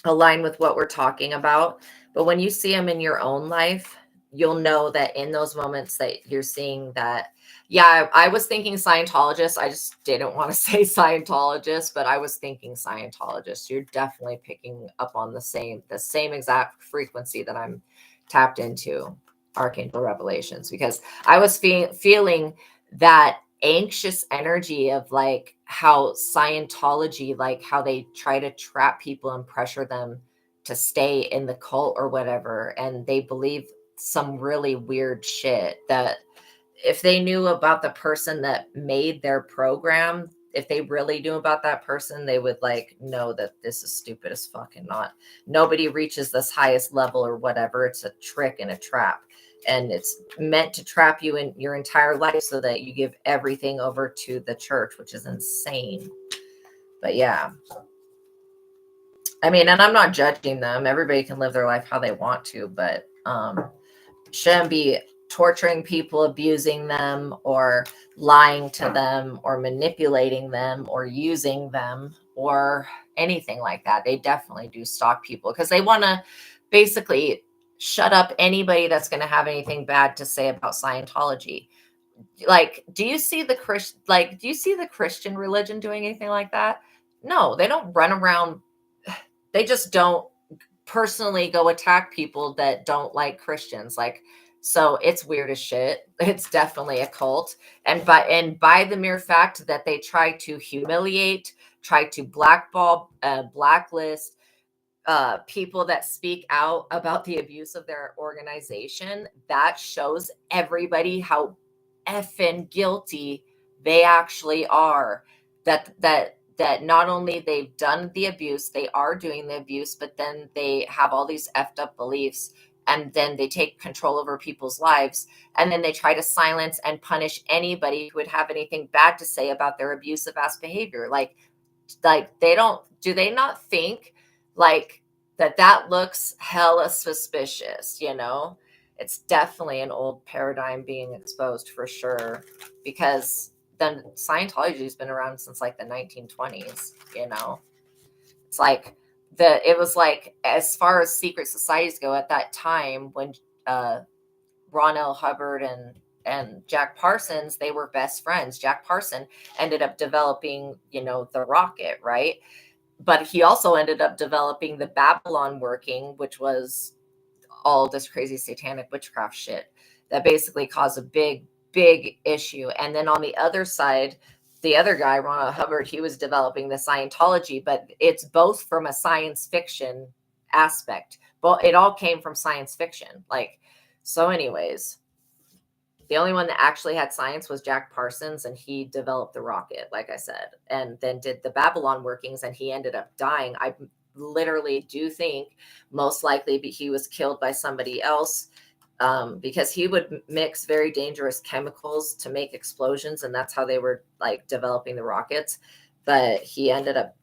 align with what we're talking about. But when you see them in your own life, you'll know that in those moments that you're seeing that, yeah, I was thinking Scientologist. I just didn't want to say Scientologist, but I was thinking Scientologist. You're definitely picking up on the same exact frequency that I'm tapped into, Archangel Revelations, because I was feeling that anxious energy of like how Scientology, like how they try to trap people and pressure them to stay in the cult or whatever. And they believe some really weird shit that if they knew about the person that made their program, if they really knew about that person, they would like know that this is stupid as fuck and nobody reaches this highest level or whatever. It's a trick and a trap. And it's meant to trap you in your entire life so that you give everything over to the church, which is insane. But yeah. I mean, and I'm not judging them. Everybody can live their life how they want to, but shouldn't be torturing people, abusing them, or lying to them, or manipulating them, or using them, or anything like that. They definitely do stalk people because they want to basically shut up anybody that's going to have anything bad to say about Scientology. Like, do you see the Christian religion doing anything like that? No, they don't run around. They just don't personally go attack people that don't like Christians. Like, so it's weird as shit. It's definitely a cult. And by the mere fact that they try to humiliate, try to blackball, blacklist people that speak out about the abuse of their organization, that shows everybody how effing guilty they actually are. That not only they've done the abuse, they are doing the abuse, but then they have all these effed up beliefs, and then they take control over people's lives, and then they try to silence and punish anybody who would have anything bad to say about their abusive ass behavior. Like do they not think like that looks hella suspicious, you know? It's definitely an old paradigm being exposed for sure, because then Scientology has been around since like the 1920s, you know? It's like it was like, as far as secret societies go at that time, when Ron L. Hubbard and Jack Parsons, they were best friends. Jack Parson ended up developing, you know, the rocket, right? But he also ended up developing the Babylon working, which was all this crazy satanic witchcraft shit that basically caused a big, big issue. And then on the other side, the other guy, Ron L. Hubbard, he was developing the Scientology, but it's both from a science fiction aspect. But it all came from science fiction. Like, so anyways, the only one that actually had science was Jack Parsons, and he developed the rocket, like I said, and then did the Babylon workings, and he ended up dying. I literally do think most likely he was killed by somebody else, because he would mix very dangerous chemicals to make explosions, and that's how they were like developing the rockets. But he ended up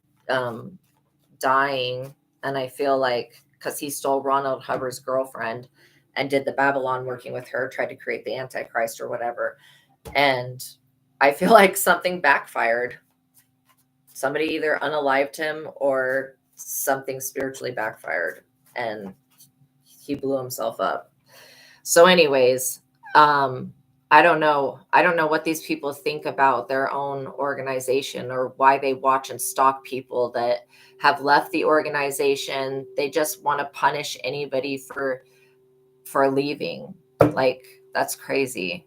dying, and I feel like because he stole Ronald Hubbard's girlfriend and did the Babylon working with her, tried to create the Antichrist or whatever. And I feel like something backfired. Somebody either unalived him or something spiritually backfired, and he blew himself up. So anyways, I don't know what these people think about their own organization, or why they watch and stalk people that have left the organization. They just want to punish anybody for leaving. Like, that's crazy.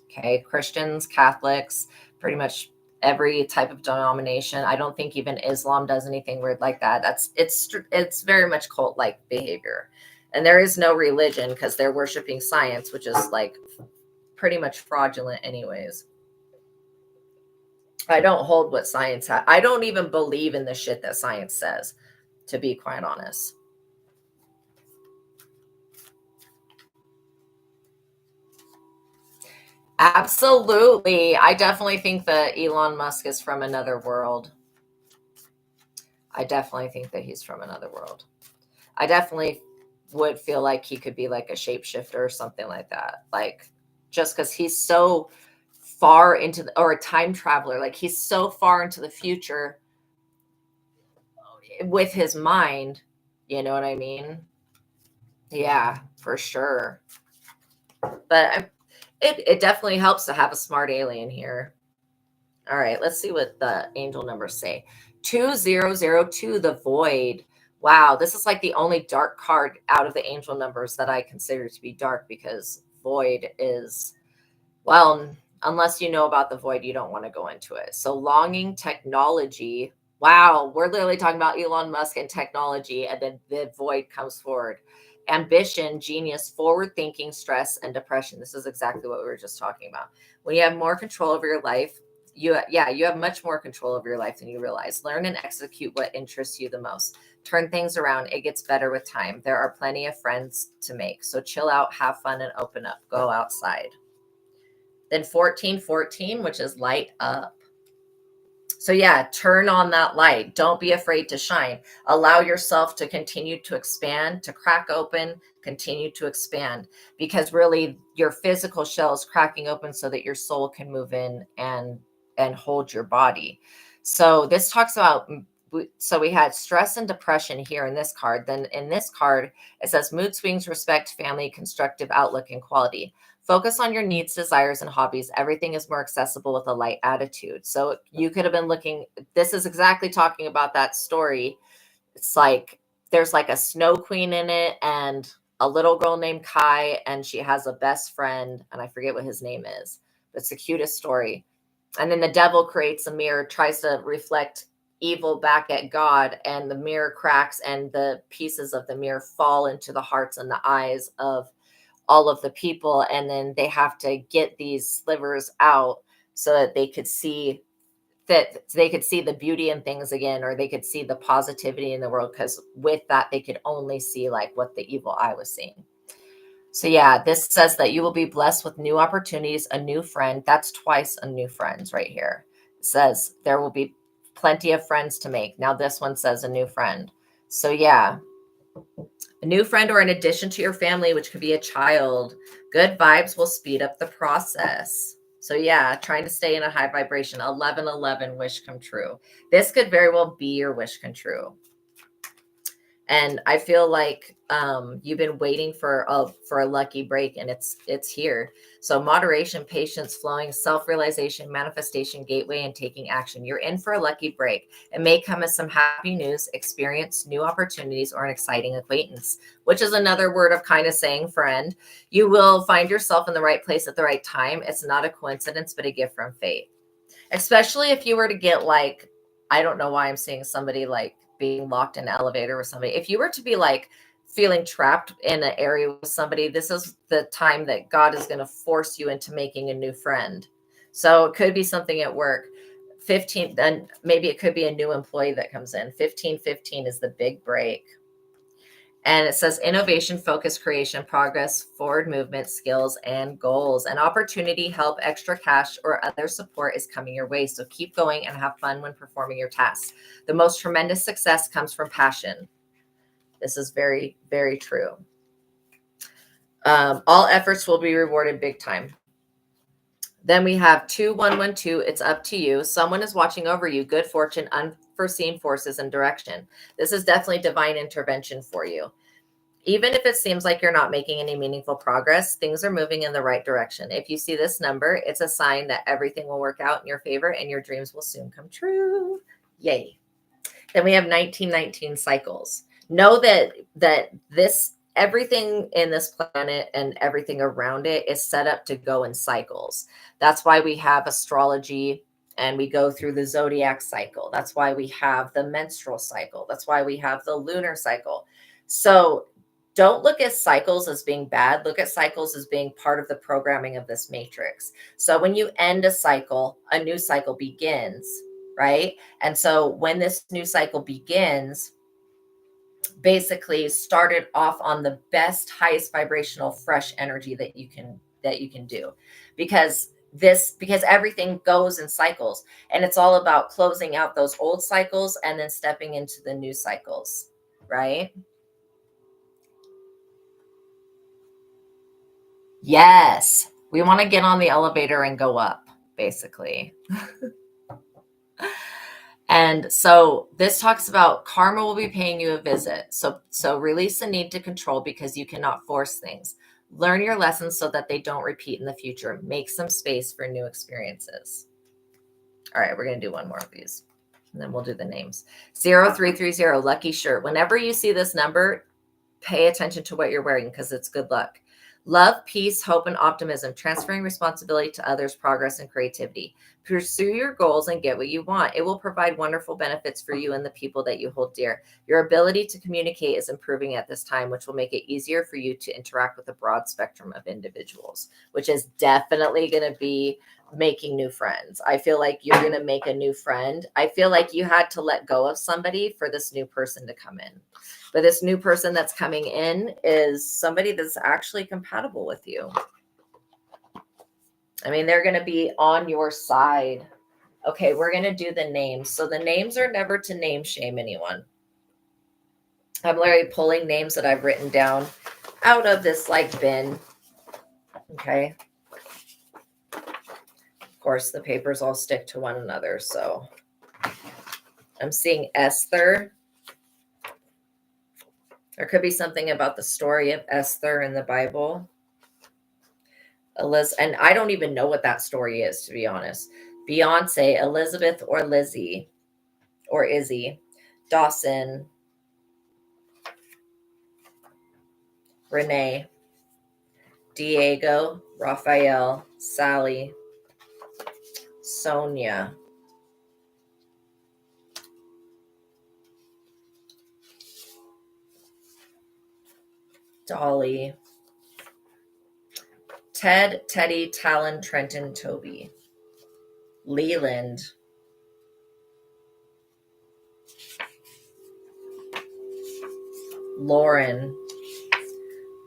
Okay, Christians, Catholics, pretty much every type of denomination. I don't think even Islam does anything weird like that. It's very much cult-like behavior. And there is no religion because they're worshiping science, which is like pretty much fraudulent anyways. I don't hold what science has. I don't even believe in the shit that science says, to be quite honest. Absolutely. I definitely think that Elon Musk is from another world. I definitely think that he's from another world. I definitely would feel like he could be like a shapeshifter or something like that. Like, just because he's so far into the, or a time traveler, like he's so far into the future with his mind. You know what I mean? Yeah, for sure. But it definitely helps to have a smart alien here. All right, let's see what the angel numbers say. 2002, the void. Wow, this is like the only dark card out of the angel numbers that I consider to be dark, because void is, well, unless you know about the void, you don't want to go into it. So longing, technology. Wow, we're literally talking about Elon Musk and technology, and then the void comes forward. Ambition, genius, forward thinking, stress, and depression. This is exactly what we were just talking about. When you have more control over your life, you have much more control over your life than you realize. Learn and execute what interests you the most. Turn things around. It gets better with time. There are plenty of friends to make. So chill out, have fun, and open up. Go outside. Then 1414, which is light up. So yeah, turn on that light. Don't be afraid to shine. Allow yourself to continue to expand, to crack open, continue to expand, because really your physical shell is cracking open so that your soul can move in and hold your body. So this talks about, so we had stress and depression here in this card. Then in this card, it says mood swings, respect, family, constructive outlook, and quality. Focus on your needs, desires, and hobbies. Everything is more accessible with a light attitude. So you could have been looking, this is exactly talking about that story. It's like there's like a snow queen in it and a little girl named Kai, and she has a best friend, and I forget what his name is. But it's the cutest story. And then the devil creates a mirror, tries to reflect evil back at God, and the mirror cracks, and the pieces of the mirror fall into the hearts and the eyes of all of the people, and then they have to get these slivers out so that they could see the beauty in things again, or they could see the positivity in the world, because with that they could only see like what the evil eye was seeing. So yeah, this says that you will be blessed with new opportunities, a new friend. That's twice a new friends right here. It says there will be plenty of friends to make. Now this one says a new friend. So yeah, a new friend or an addition to your family, which could be a child. Good vibes will speed up the process. So yeah, trying to stay in a high vibration. 1111 wish come true. This could very well be your wish come true. And I feel like you've been waiting for a lucky break, and it's here. So moderation, patience, flowing, self-realization, manifestation, gateway, and taking action. You're in for a lucky break. It may come as some happy news, experience, new opportunities, or an exciting acquaintance, which is another word of kind of saying friend. You will find yourself in the right place at the right time. It's not a coincidence, but a gift from fate. Especially if you were to get like, I don't know why I'm seeing somebody like being locked in an elevator with somebody. If you were to be like feeling trapped in an area with somebody, this is the time that God is going to force you into making a new friend. So it could be something at work. 15, then maybe it could be a new employee that comes in. 1515 is the big break. And it says innovation, focus, creation, progress, forward movement, skills, and goals. An opportunity, help, extra cash, or other support is coming your way. So keep going and have fun when performing your tasks. The most tremendous success comes from passion. This is very, very true. All efforts will be rewarded big time. Then we have 2112. It's up to you. Someone is watching over you. Good fortune, unforeseen forces, and direction. This is definitely divine intervention for you. Even if it seems like you're not making any meaningful progress, things are moving in the right direction. If you see this number, it's a sign that everything will work out in your favor and your dreams will soon come true. Yay. Then we have 1919 cycles. Know that this everything in this planet and everything around it is set up to go in cycles. That's why we have astrology and we go through the zodiac cycle. That's why we have the menstrual cycle. That's why we have the lunar cycle. So don't look at cycles as being bad. Look at cycles as being part of the programming of this matrix. So when you end a cycle, a new cycle begins, right? And so when this new cycle begins, basically start it off on the best, highest vibrational, fresh energy that you can you can do, because everything goes in cycles, and it's all about closing out those old cycles and then stepping into the new cycles, right? Yes. We want to get on the elevator and go up, basically. And so this talks about karma will be paying you a visit. So release the need to control, because you cannot force things. Learn your lessons so that they don't repeat in the future. Make some space for new experiences. All right, we're going to do one more of these, and then we'll do the names. 0330, lucky shirt. Whenever you see this number, pay attention to what you're wearing, because it's good luck. Love, peace, hope, and optimism, transferring responsibility to others, progress, and creativity. Pursue your goals and get what you want. It will provide wonderful benefits for you and the people that you hold dear. Your ability to communicate is improving at this time, which will make it easier for you to interact with a broad spectrum of individuals, which is definitely going to be making new friends. I feel like you're going to make a new friend. I feel like you had to let go of somebody for this new person to come in. But this new person that's coming in is somebody that's actually compatible with you. I mean, they're going to be on your side. Okay, we're going to do the names. So the names are never to name shame anyone. I'm literally pulling names that I've written down out of this like bin. Okay. Of course, the papers all stick to one another. So I'm seeing Esther. There could be something about the story of Esther in the Bible. And I don't even know what that story is, to be honest. Beyonce, Elizabeth or Lizzie or Izzy, Dawson, Renee, Diego, Raphael, Sally, Sonia, Dolly, Ted, Teddy, Talon, Trenton, Toby, Leland, Lauren,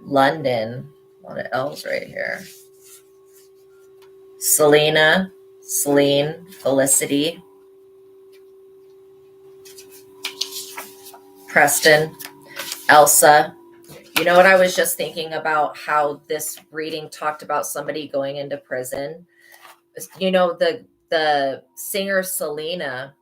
London, a lot of L's right here, Selena, Celine, Felicity, Preston, Elsa. You know what, I was just thinking about how this reading talked about somebody going into prison. You know, the singer Selena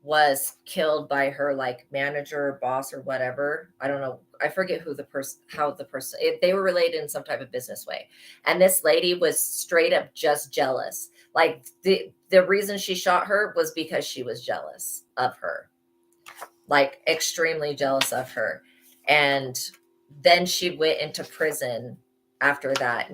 was killed by her like manager or boss or whatever. I don't know. I forget who the person, how the person, they were related in some type of business way. And this lady was straight up just jealous. Like the reason she shot her was because she was jealous of her, like extremely jealous of her. And then she went into prison after that.